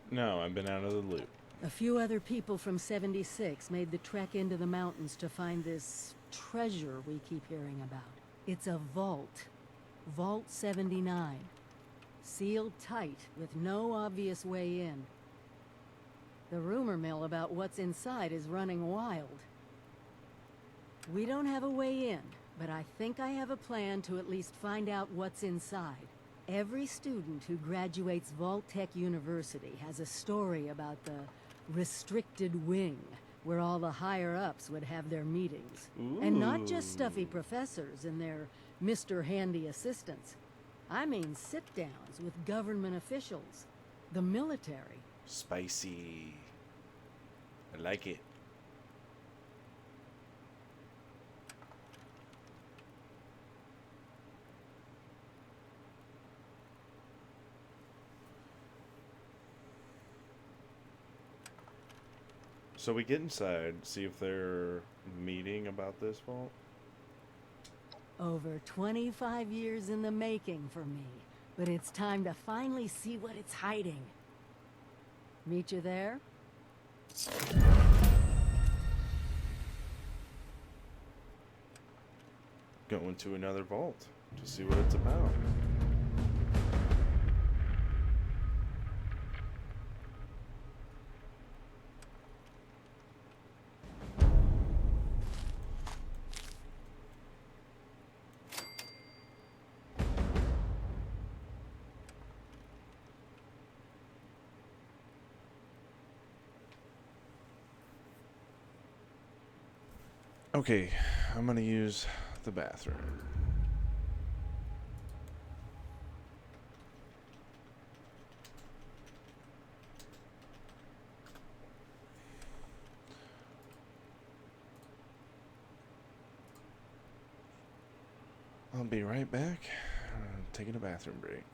No, I've been out of the loop. A few other people from 76 made the trek into the mountains to find this treasure we keep hearing about. It's a vault. Vault 79. Sealed tight, with no obvious way in. The rumor mill about what's inside is running wild. We don't have a way in, but I think I have a plan to at least find out what's inside. Every student who graduates Vault Tech University has a story about the restricted wing, where all the higher-ups would have their meetings. And not just stuffy professors and their Mr. Handy assistants. I mean sit-downs with government officials, the military. Spicy. I like it. So we get inside, see if they're meeting about this vault. Over 25 years in the making for me, but it's time to finally see what it's hiding. Meet you there? Going to another vault to see what it's about. Okay, I'm gonna use the bathroom. I'll be right back. Taking a bathroom break.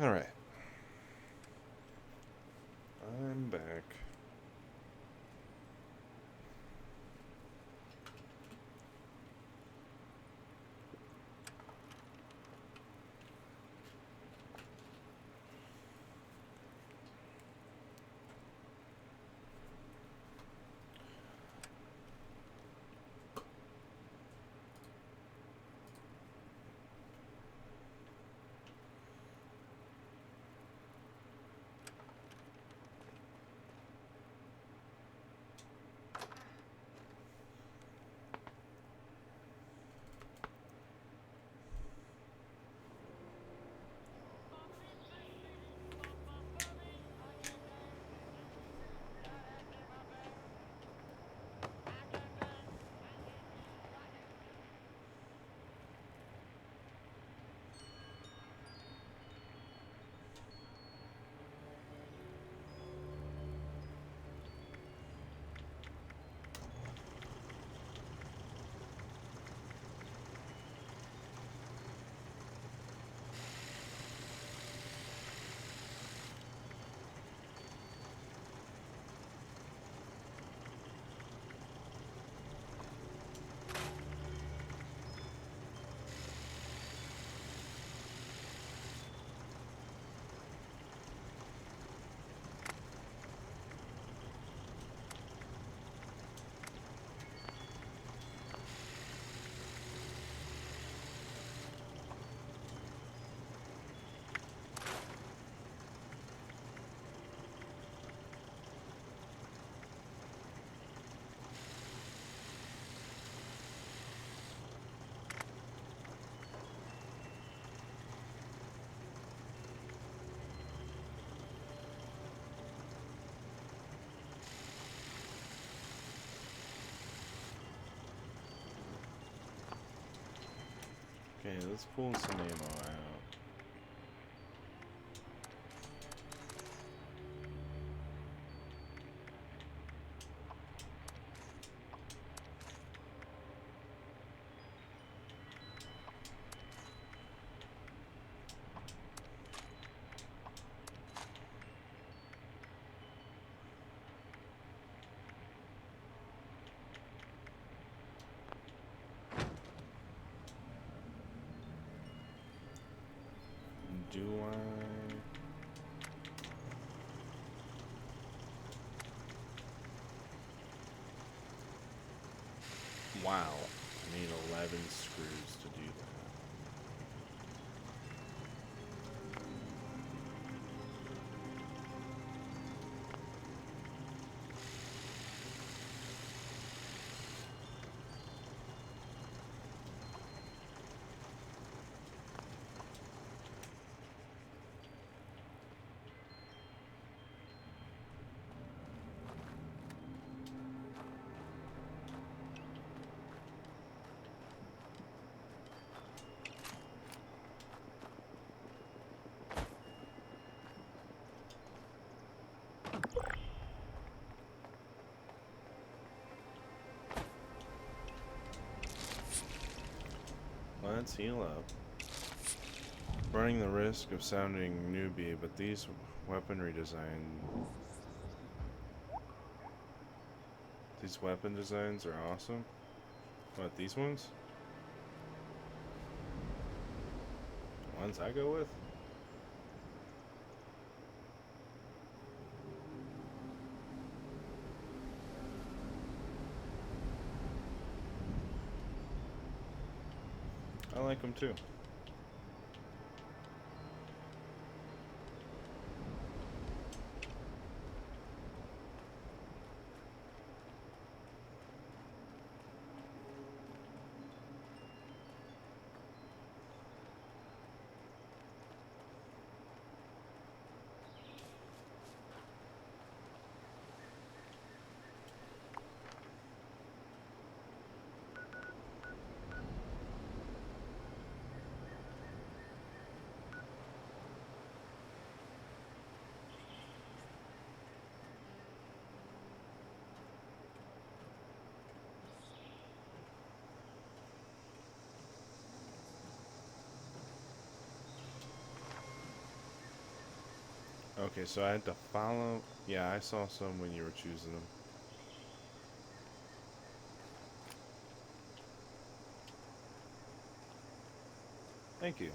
Alright. I'm back. Okay, let's pull some ammo out. Do I? Wow, I need 11 screws to do that. Let's heal up. Running the risk of sounding newbie, but these weaponry these weapon designs are awesome. What, these ones? The ones I go with? I like them too. Okay, so I had to follow. Yeah, I saw some when you were choosing them. Thank you.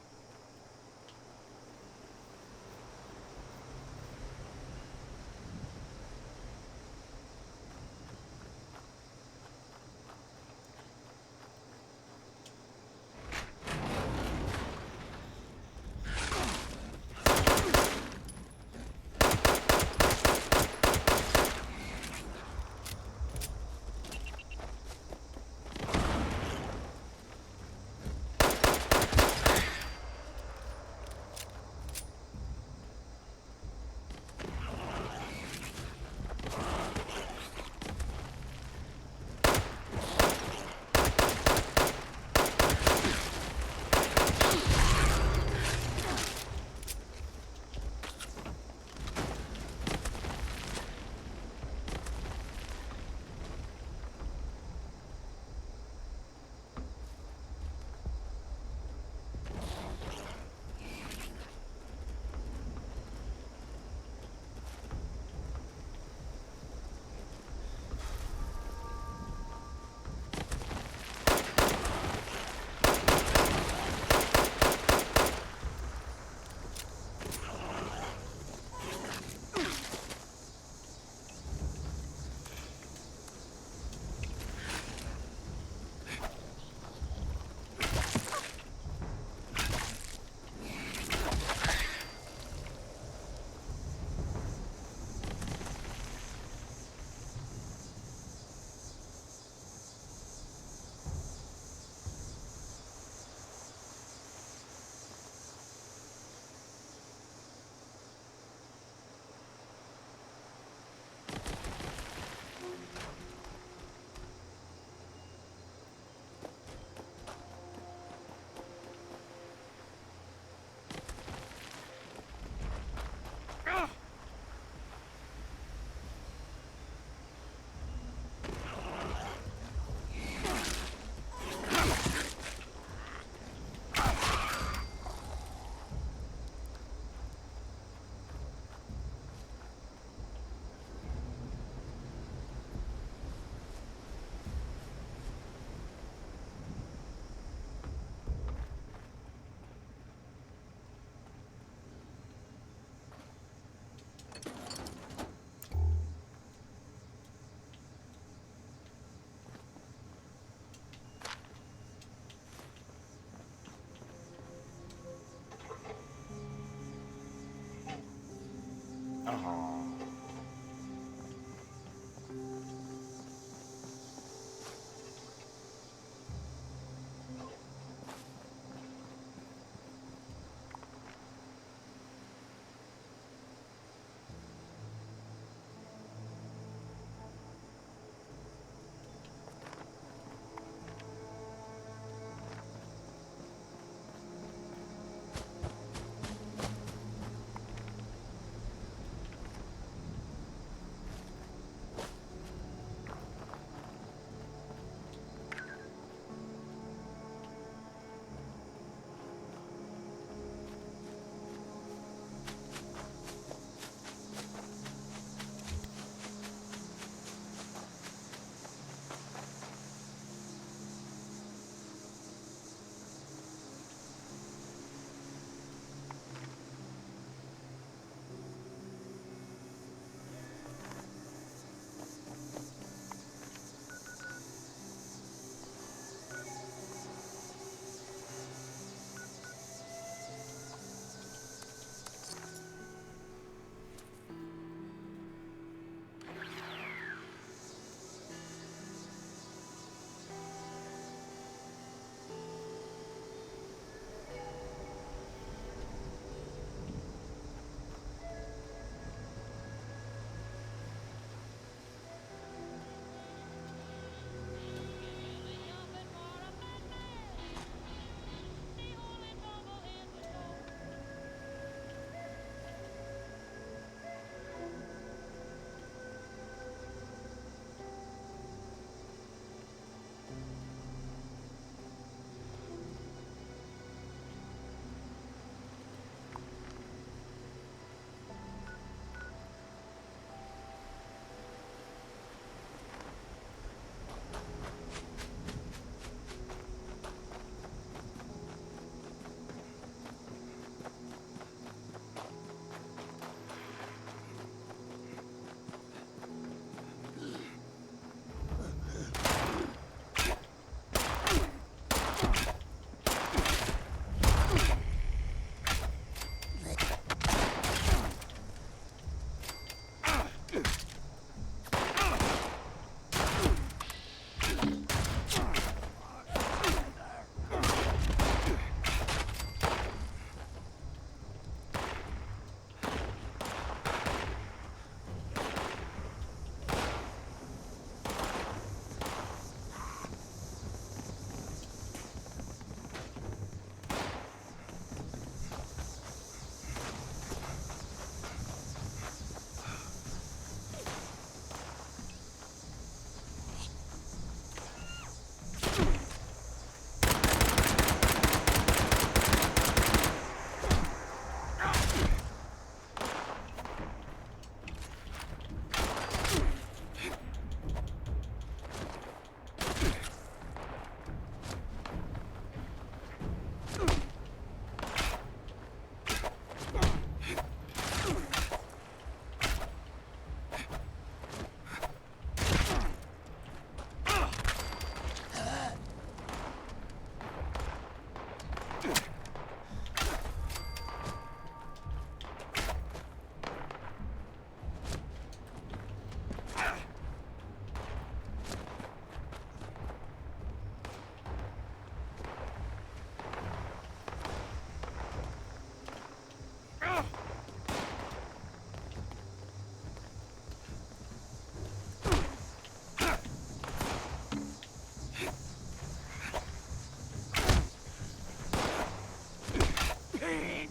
rid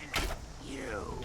you.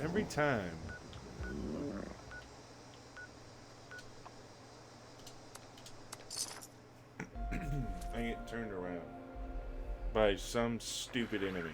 Every time. I get turned around by some stupid enemy.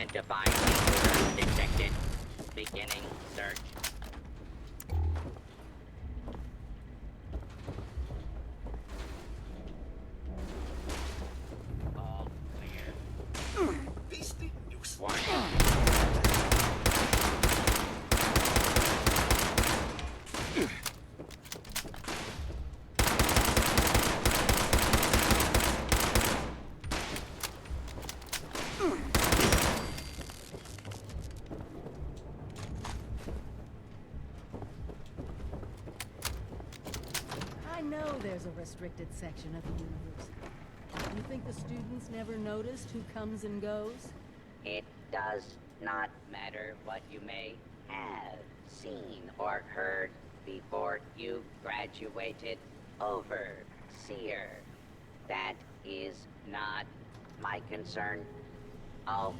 Identifying intruder detected. detected. Beginning search. All clear. Beastly nuisance. I know there's a restricted section of the university. You think the students never noticed who comes and goes? It does not matter what you may have seen or heard before you graduated, Overseer. That is not my concern. Oh,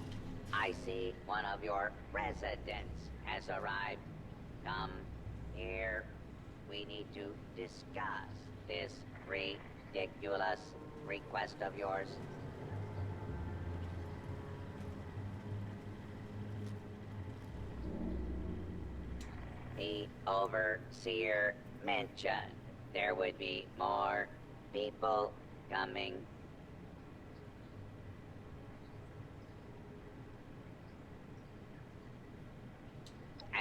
I see one of your residents has arrived. Come here. We need to discuss this ridiculous request of yours. The Overseer mentioned there would be more people coming.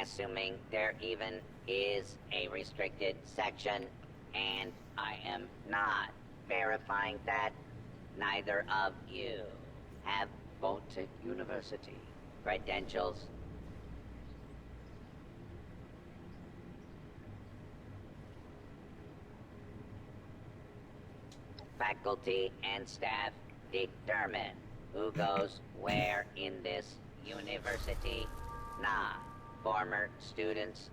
Assuming there even is a restricted section, and I am not verifying that, neither of you have Vault-Tec University credentials. Faculty and staff determine who goes where in this university, not former students.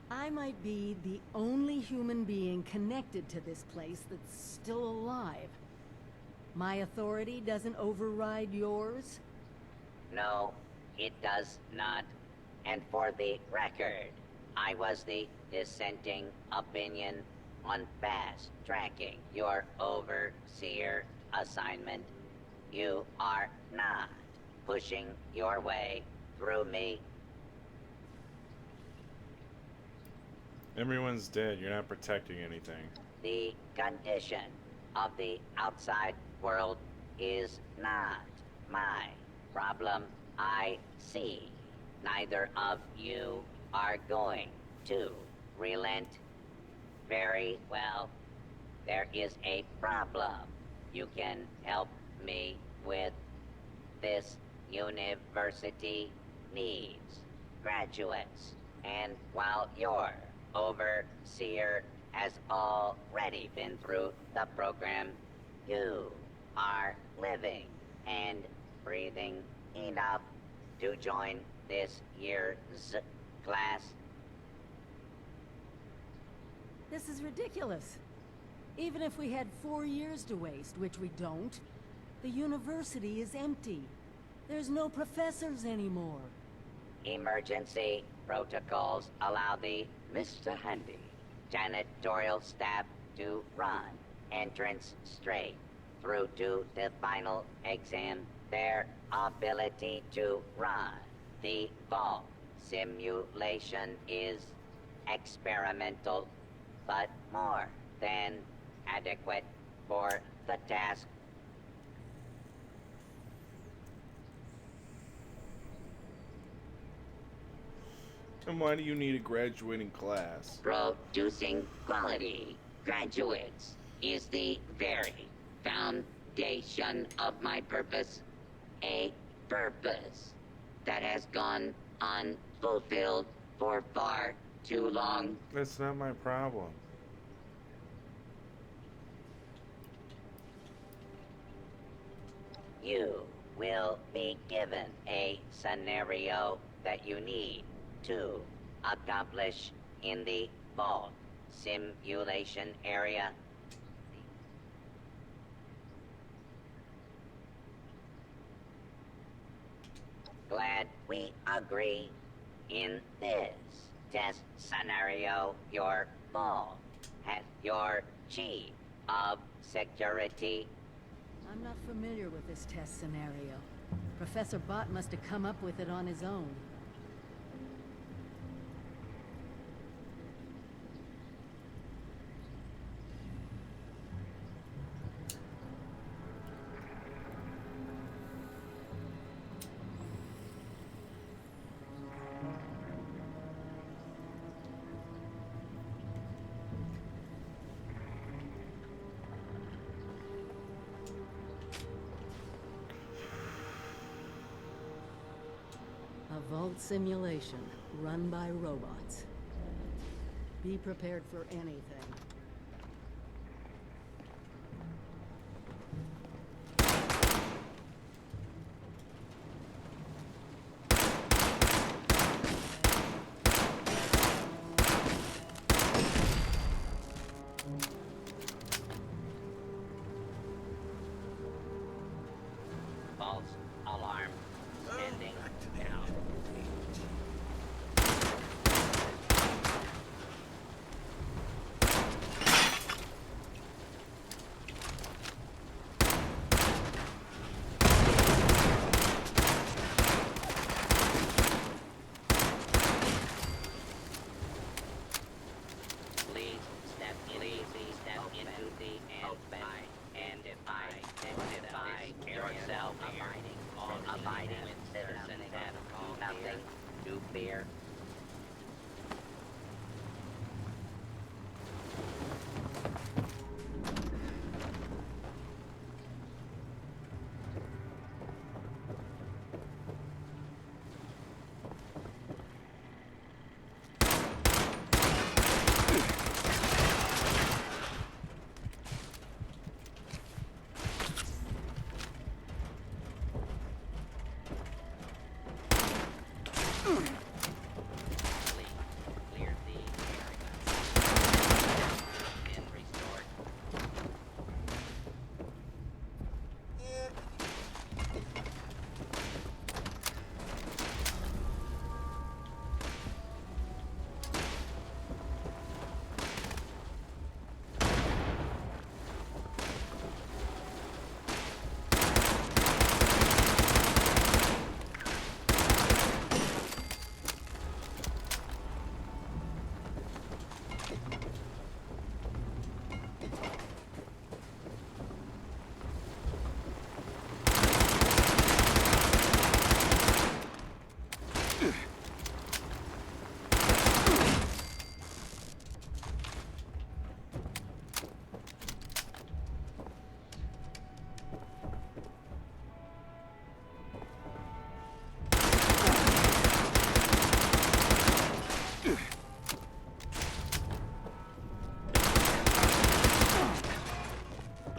I might be the only human being connected to this place that's still alive. My authority doesn't override yours? No, it does not. And for the record, I was the dissenting opinion on fast-tracking your Overseer assignment. You are not pushing your way through me. Everyone's dead. You're not protecting anything. The condition of the outside world is not my problem. I see neither of you are going to relent. Very well. There is a problem you can help me with. This university needs graduates, and while your Overseer has already been through the program, you are living and breathing enough to join this year's class. This is ridiculous. Even if we had 4 years to waste, which we don't, the university is empty. There's no professors anymore. Emergency protocols allow the Mr. Handy janitorial staff to run entrance straight through to the final exam. Their ability to run the vault simulation is experimental, but more than adequate for the task. And why do you need a graduating class? Producing quality graduates is the very foundation of my purpose. A purpose that has gone unfulfilled for far too long. That's not my problem. You will be given a scenario that you need to accomplish in the vault simulation area. Glad we agree. In this test scenario, your vault has your chief of security. I'm not familiar with this test scenario. Professor Bott must have come up with it on his own. Vault simulation, run by robots. Be prepared for anything. False alarm. Sending. Please step into the and identify yourself abiding with citizens have nothing to fear. Clear the area. Been restored.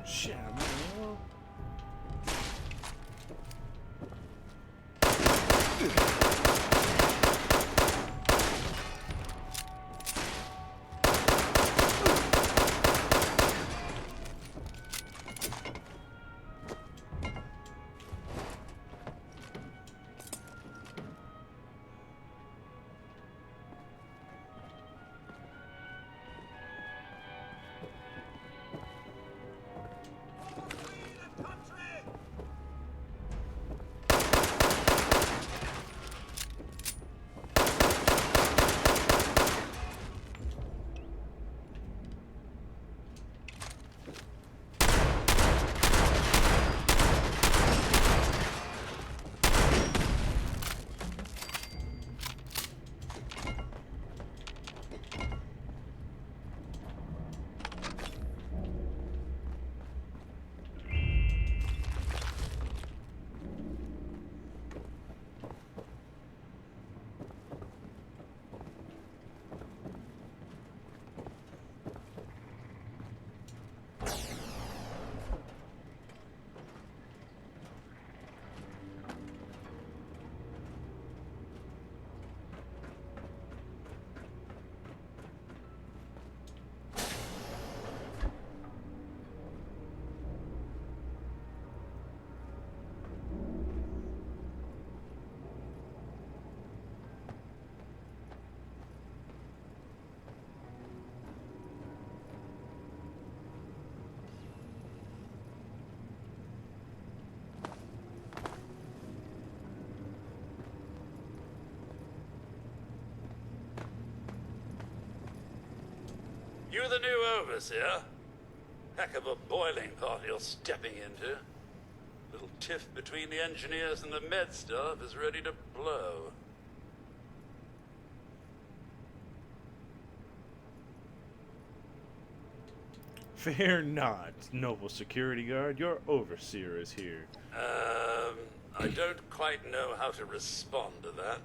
Shit, I'm not ammo. You the new overseer? Heck of a boiling pot you're stepping into. Little tiff between the engineers and the med staff is ready to blow. Fear not, noble security guard. Your overseer is here. I don't quite know how to respond to that.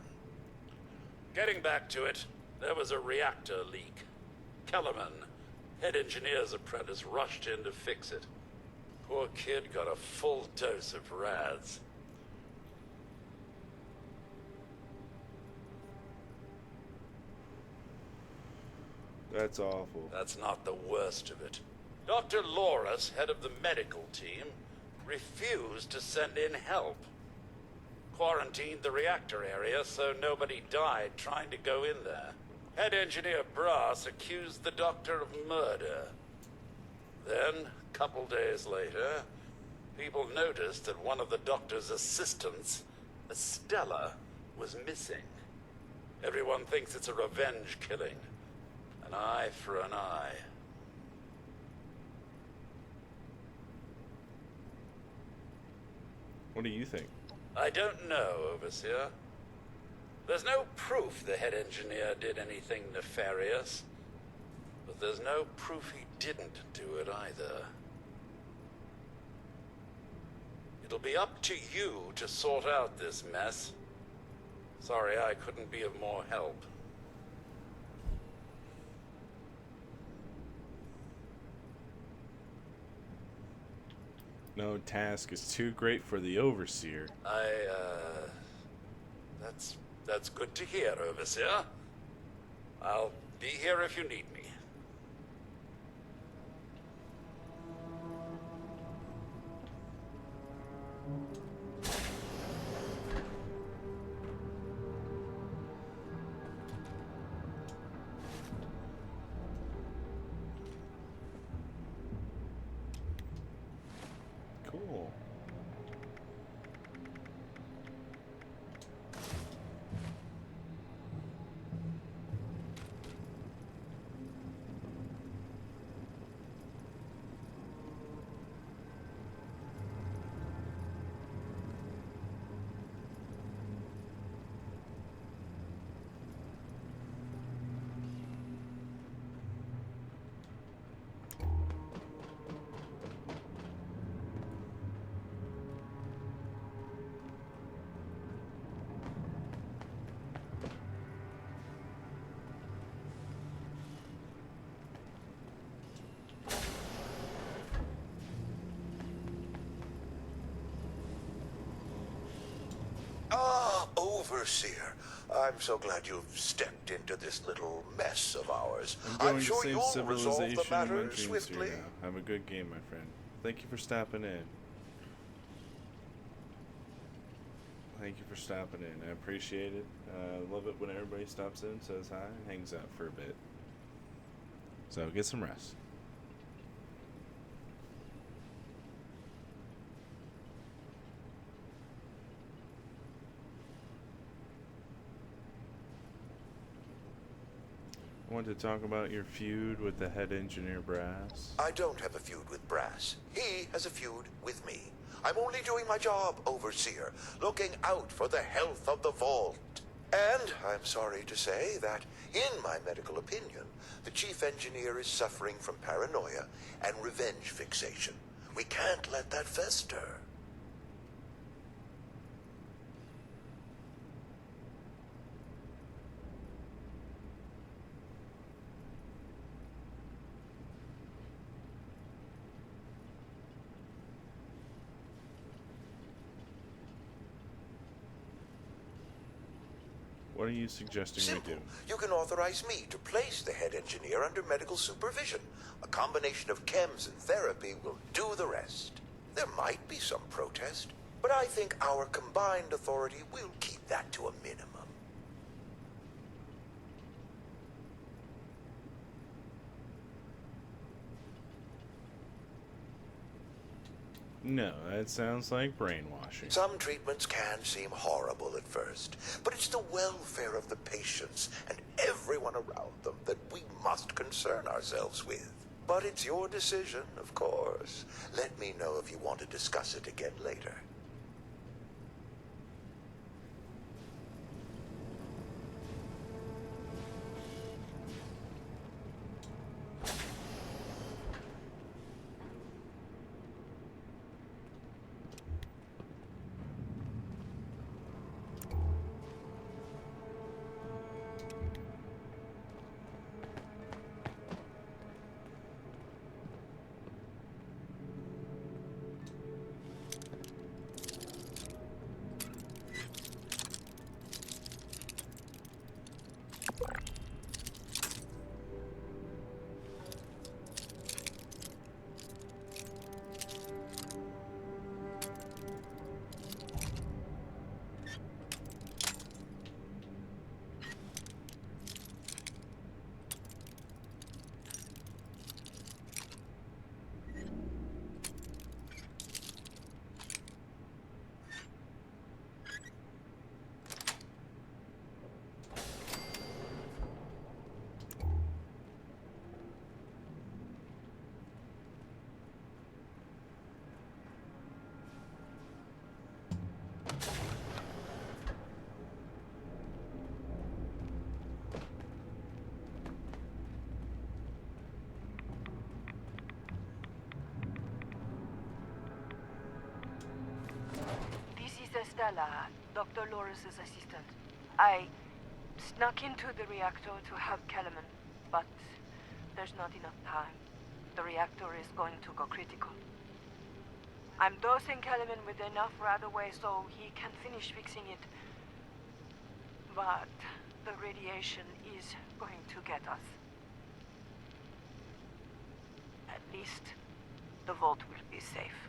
Getting back to it, there was a reactor leak. Kellerman, head engineer's apprentice, rushed in to fix it. Poor kid got a full dose of rads. That's awful. That's not the worst of it. Dr. Loris, head of the medical team, refused to send in help. Quarantined the reactor area so nobody died trying to go in there. Head engineer Brass accused the doctor of murder. Then, a couple days later, people noticed that one of the doctor's assistants, Estella, was missing. Everyone thinks it's a revenge killing. An eye for an eye. What do you think? I don't know, Overseer. There's no proof the head engineer did anything nefarious. But there's no proof he didn't do it either. It'll be up to you to sort out this mess. Sorry I couldn't be of more help. No task is too great for the Overseer. That's good to hear, Overseer. I'll be here if you need me. Cool. Ah, Overseer. I'm so glad you've stepped into this little mess of ours. I'm going sure to you'll save resolve civilization the in my matter dreams swiftly. here now. Have a good game, my friend. Thank you for stopping in. Thank you for stopping in. I appreciate it. I love it when everybody stops in, says hi, and hangs out for a bit. So get some rest. I want to talk about your feud with the head engineer Brass. I don't have a feud with Brass. He has a feud with me. I'm only doing my job, Overseer, looking out for the health of the vault. And I'm sorry to say that, in my medical opinion, the chief engineer is suffering from paranoia and revenge fixation. We can't let that fester. What are you suggesting we do? You can authorize me to place the head engineer under medical supervision. A combination of chems and therapy will do the rest. There might be some protest, but I think our combined authority will keep that to a minimum. No, that sounds like brainwashing. Some treatments can seem horrible at first, but it's the welfare of the patients and everyone around them that we must concern ourselves with. But it's your decision, of course. Let me know if you want to discuss it again later. Stella, Dr. Loris's assistant. I snuck into the reactor to help Kellerman, but there's not enough time. The reactor is going to go critical. I'm dosing Kellerman with enough right away so he can finish fixing it. But the radiation is going to get us. At least the vault will be safe.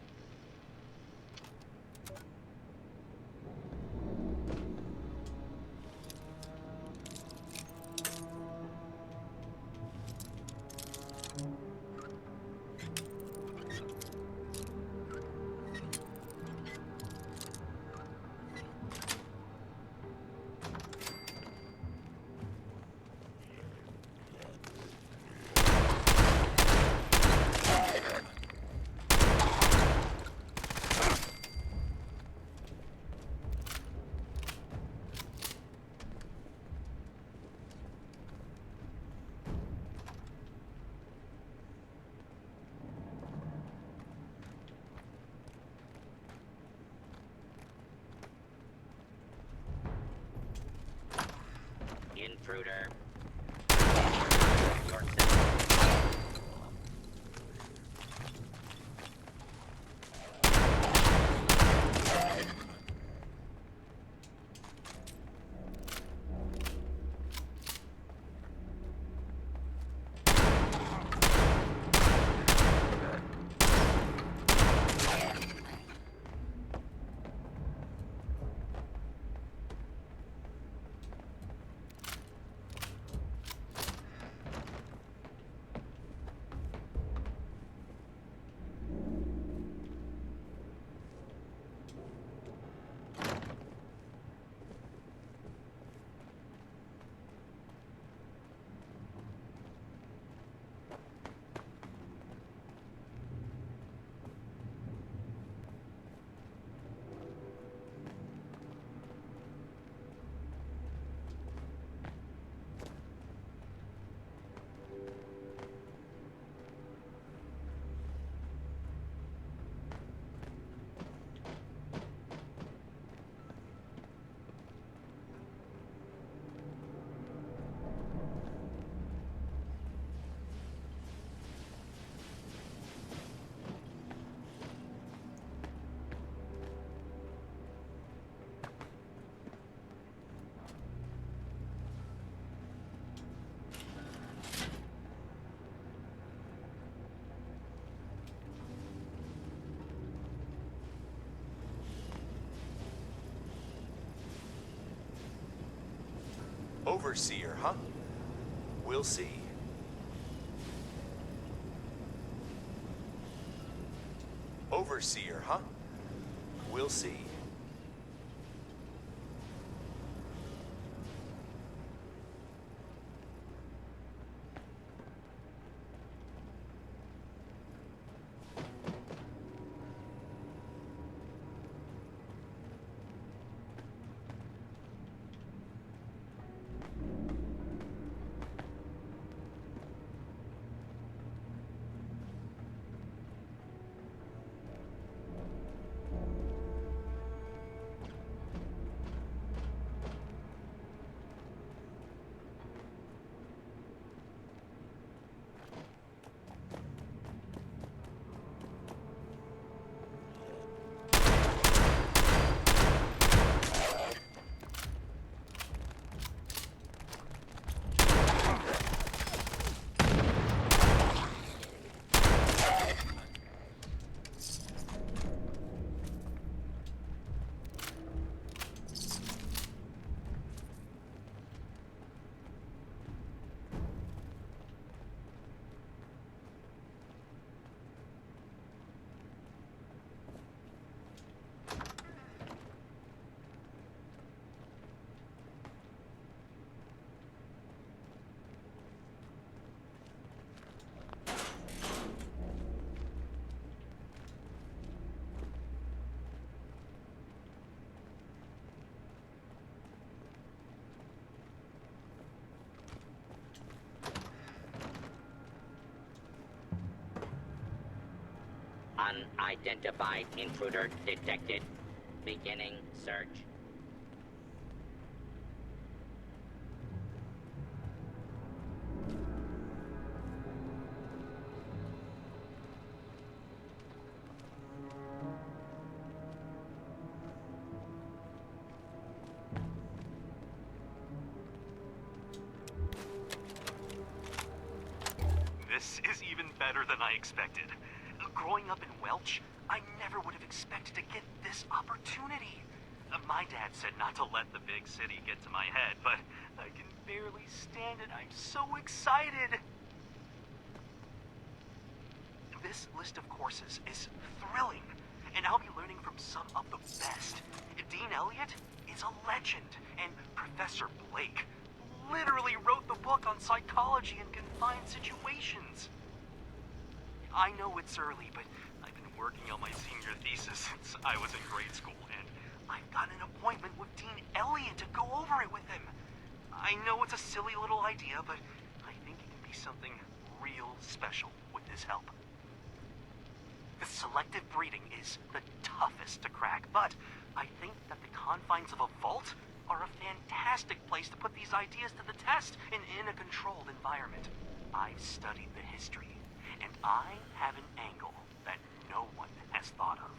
Intruder. Overseer, huh? We'll see. Overseer, huh? We'll see. Unidentified intruder detected. Beginning search. This is even better than I expected. Growing up in Welch, I never would have expected to get this opportunity. My dad said not to let the big city get to my head, but I can barely stand it. I'm so excited. This list of courses is thrilling, and I'll be learning from some of the best. Dean Elliott is a legend, and Professor Blake literally wrote the book on psychology in confined situations. I know it's early, but I've been working on my senior thesis since I was in grade school, and I've got an appointment with Dean Elliott to go over it with him. I know it's a silly little idea, but I think it can be something real special with his help. The selective breeding is the toughest to crack, but I think that the confines of a vault are a fantastic place to put these ideas to the test in a controlled environment. I've studied the history, and I have an angle that no one has thought of.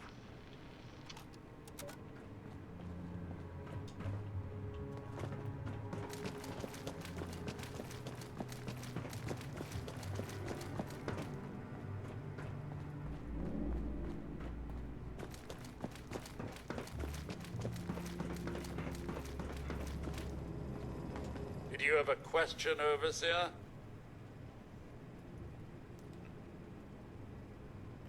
Did you have a question, Overseer?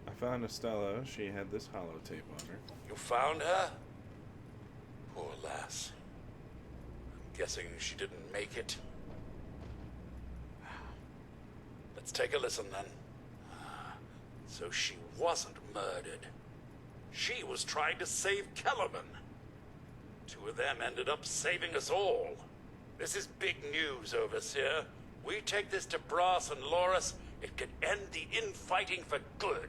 I found Estella. She had this holotape on her. You found her? Poor lass. I'm guessing she didn't make it. Let's take a listen then. So she wasn't murdered. She was trying to save Kellerman. Two of them ended up saving us all. This is big news, Overseer. We take this to Brass and Loris, it could end the infighting for good.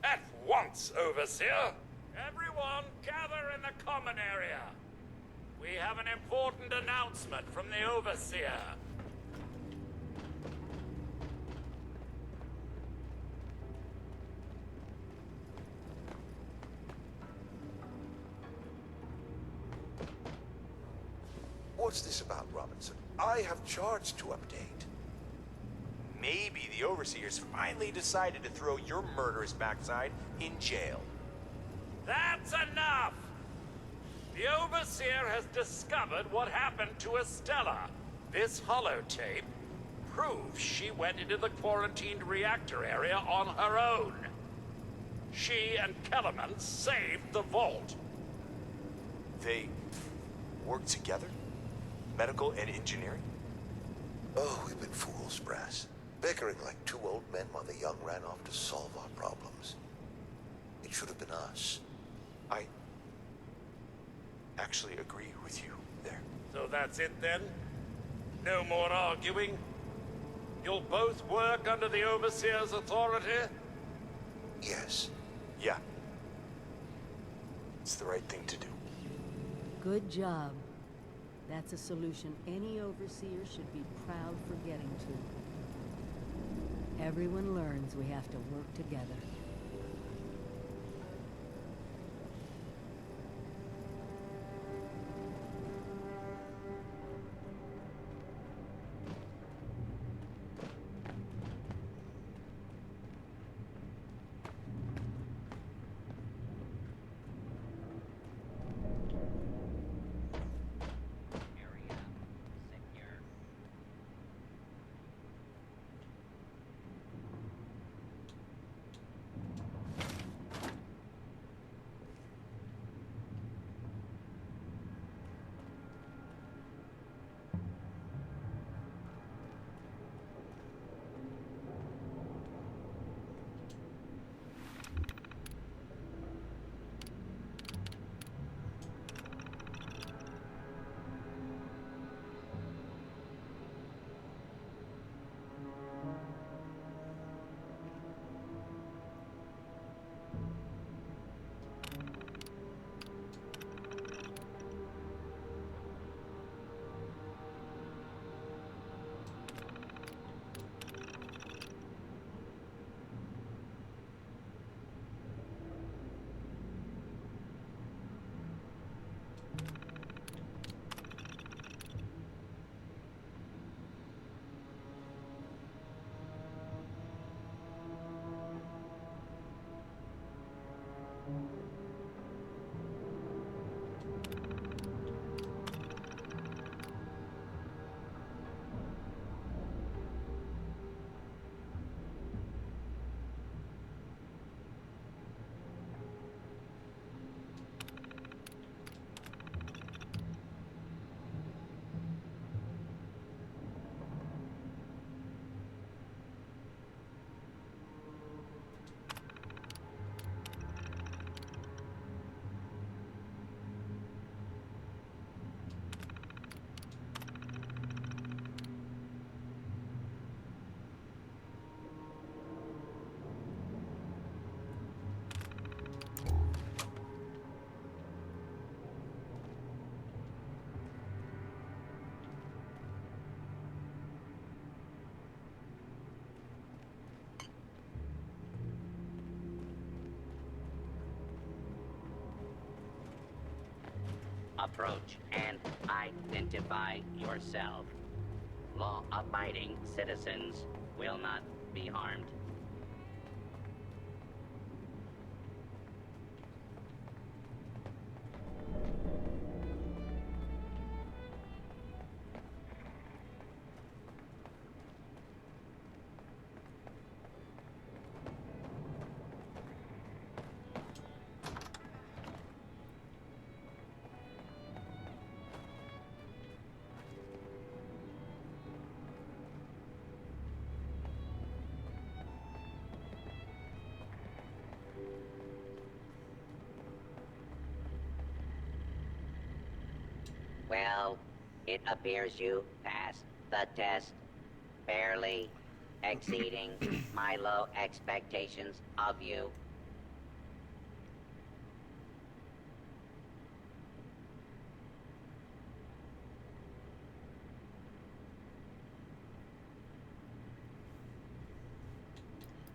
At once, Overseer! Everyone, gather in the common area. We have an important announcement from the Overseer. What's this about, Robinson? I have charts to update. Maybe the Overseers finally decided to throw your murderous backside in jail. That's enough! The Overseer has discovered what happened to Estella. This holotape proves she went into the quarantined reactor area on her own. She and Kellerman saved the vault. They worked together? Medical and engineering? Oh, we've been fools, Brass. Bickering like two old men while the young ran off to solve our problems. It should have been us. I actually agree with you there. So that's it then? No more arguing? You'll both work under the Overseer's authority? Yes. Yeah. It's the right thing to do. Good job. That's a solution any overseer should be proud for getting to. Everyone learns we have to work together. approach and identify yourself. Law-abiding citizens will not be harmed. Well, it appears you passed the test, barely exceeding my low expectations of you.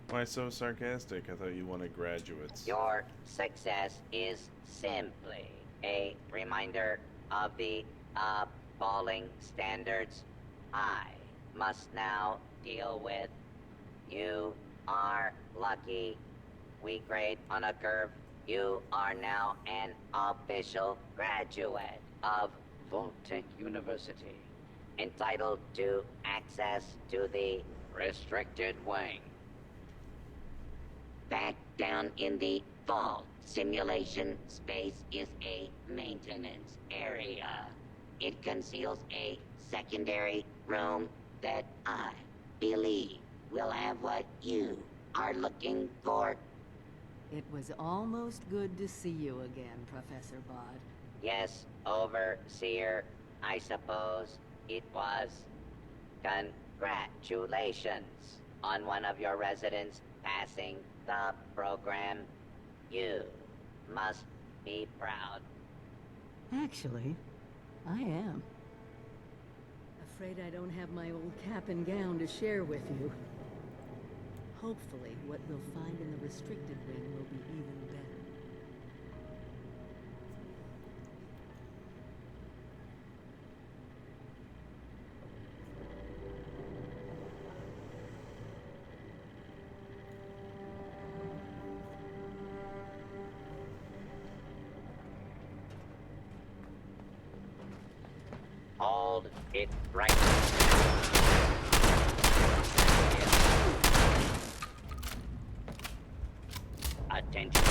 Why so sarcastic? I thought you wanted graduates. Your success is simply a reminder of the appalling standards I must now deal with. You are lucky. We grade on a curve. You are now an official graduate of Voltech University, entitled to access to the restricted wing. Back down in the vault, simulation space is a maintenance area. It conceals a secondary room that I believe will have what you are looking for. It was almost good to see you again, Professor Bod. Yes, Overseer, I suppose it was. Congratulations on one of your residents passing the program. You must be proud. Actually, I am. Afraid I don't have my old cap and gown to share with you. Hopefully, what we'll find in the restricted wing will be even better. Hold it right. Attention.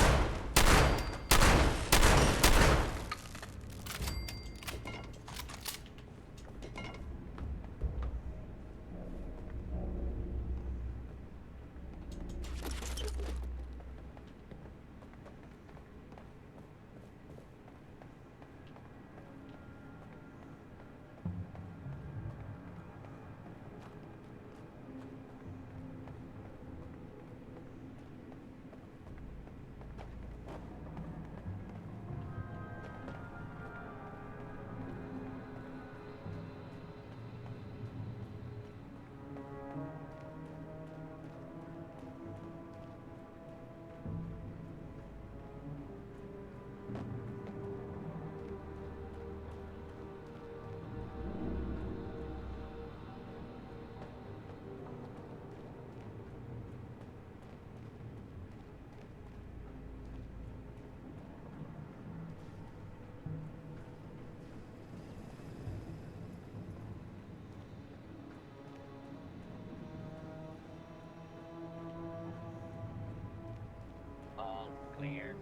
All clear.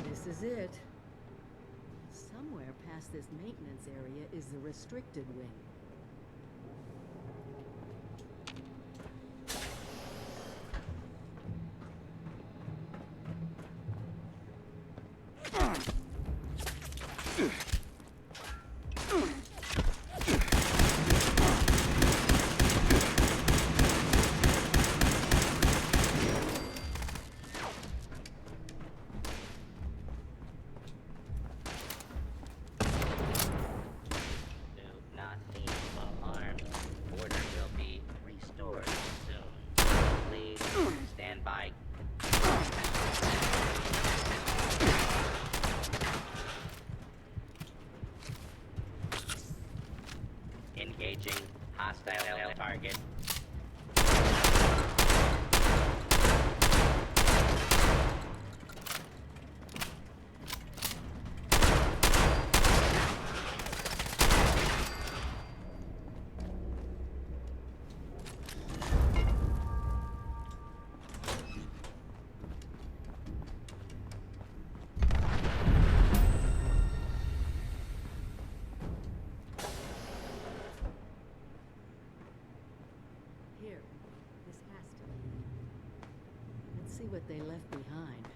This is it. Somewhere past this maintenance area is the restricted wing. Stand by. Engaging hostile target. Here, this has to be. Let's see what they left behind.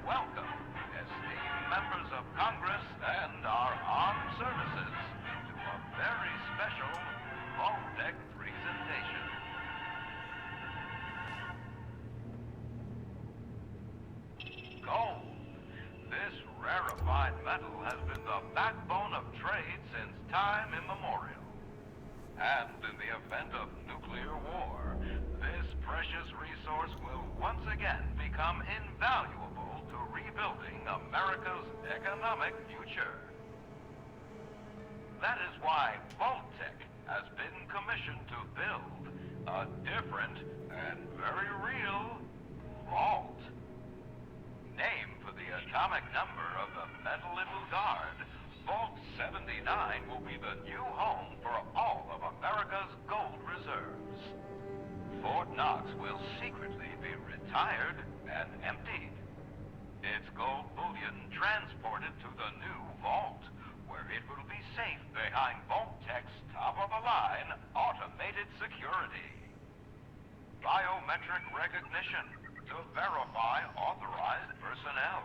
Welcome, esteemed members of Congress and our armed services, to a very special Vault-Tec presentation. Gold. This rarefied metal has been the backbone of trade since time immemorial. And in the event of nuclear war, this precious resource will once again become invaluable to rebuilding America's economic future. That is why Vault-Tec has been commissioned to build a different and very real vault. Named for the atomic number of the metal it will guard, Vault 79 will be the new home for all of America's gold reserves. Fort Knox will secretly be retired and emptied. Its gold bullion transported to the new vault, where it will be safe behind Vault-Tec's top-of-the-line automated security. Biometric recognition to verify authorized personnel.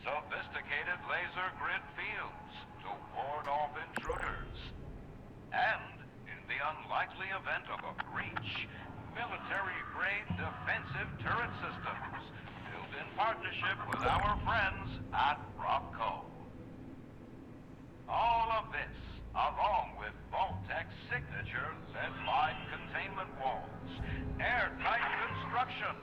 Sophisticated laser grid fields to ward off intruders. And, in the unlikely event of a breach, military-grade defensive turret systems built in partnership with our friends at Rocco. All of this, along with Vault-Tec's signature lead-lined containment walls, airtight construction,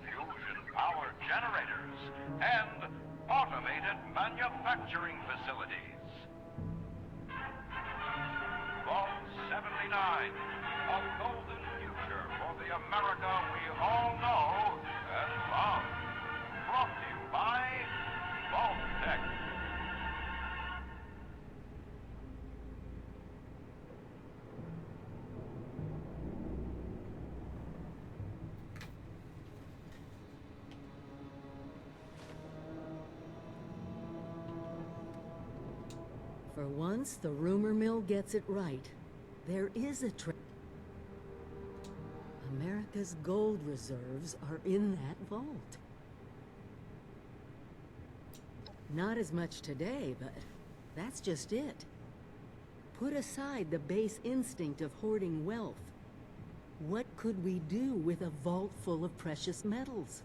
fusion-powered generators, and automated manufacturing facilities. Vault 79, a golden future for the America we all know and love. Brought to you by Vault-Tec. For once, the rumor mill gets it right. There is a America's gold reserves are in that vault. Not as much today, but that's just it. Put aside the base instinct of hoarding wealth. What could we do with a vault full of precious metals?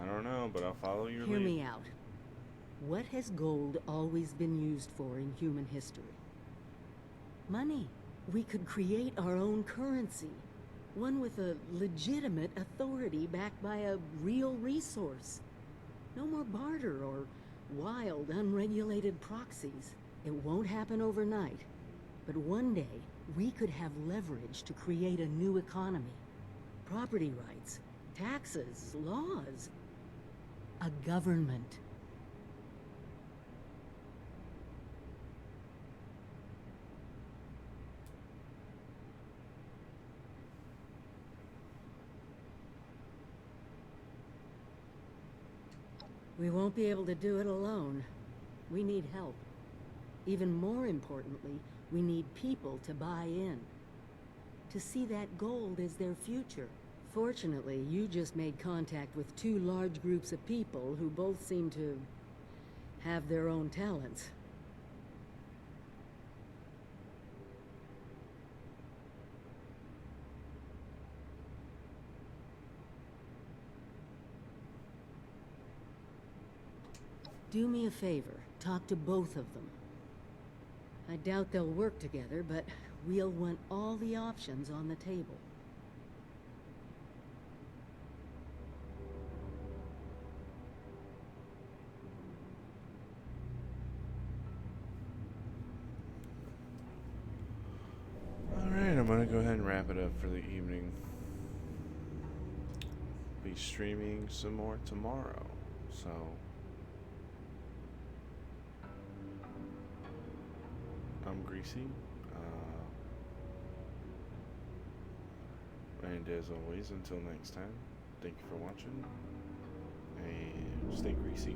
I don't know, but I'll follow your Hear lead. me out. What has gold always been used for in human history? Money. We could create our own currency. One with a legitimate authority backed by a real resource. No more barter or wild, unregulated proxies. It won't happen overnight. But one day, we could have leverage to create a new economy. Property rights, taxes, laws. A government. We won't be able to do it alone. We need help. Even more importantly, we need people to buy in. To see that gold as their future. Fortunately, you just made contact with two large groups of people who both seem to have their own talents. Do me a favor, talk to both of them. I doubt they'll work together, but we'll want all the options on the table. Alright, I'm gonna go ahead and wrap it up for the evening. Be streaming some more tomorrow, so I'm Greasy, and as always, until next time, thank you for watching, and stay greasy.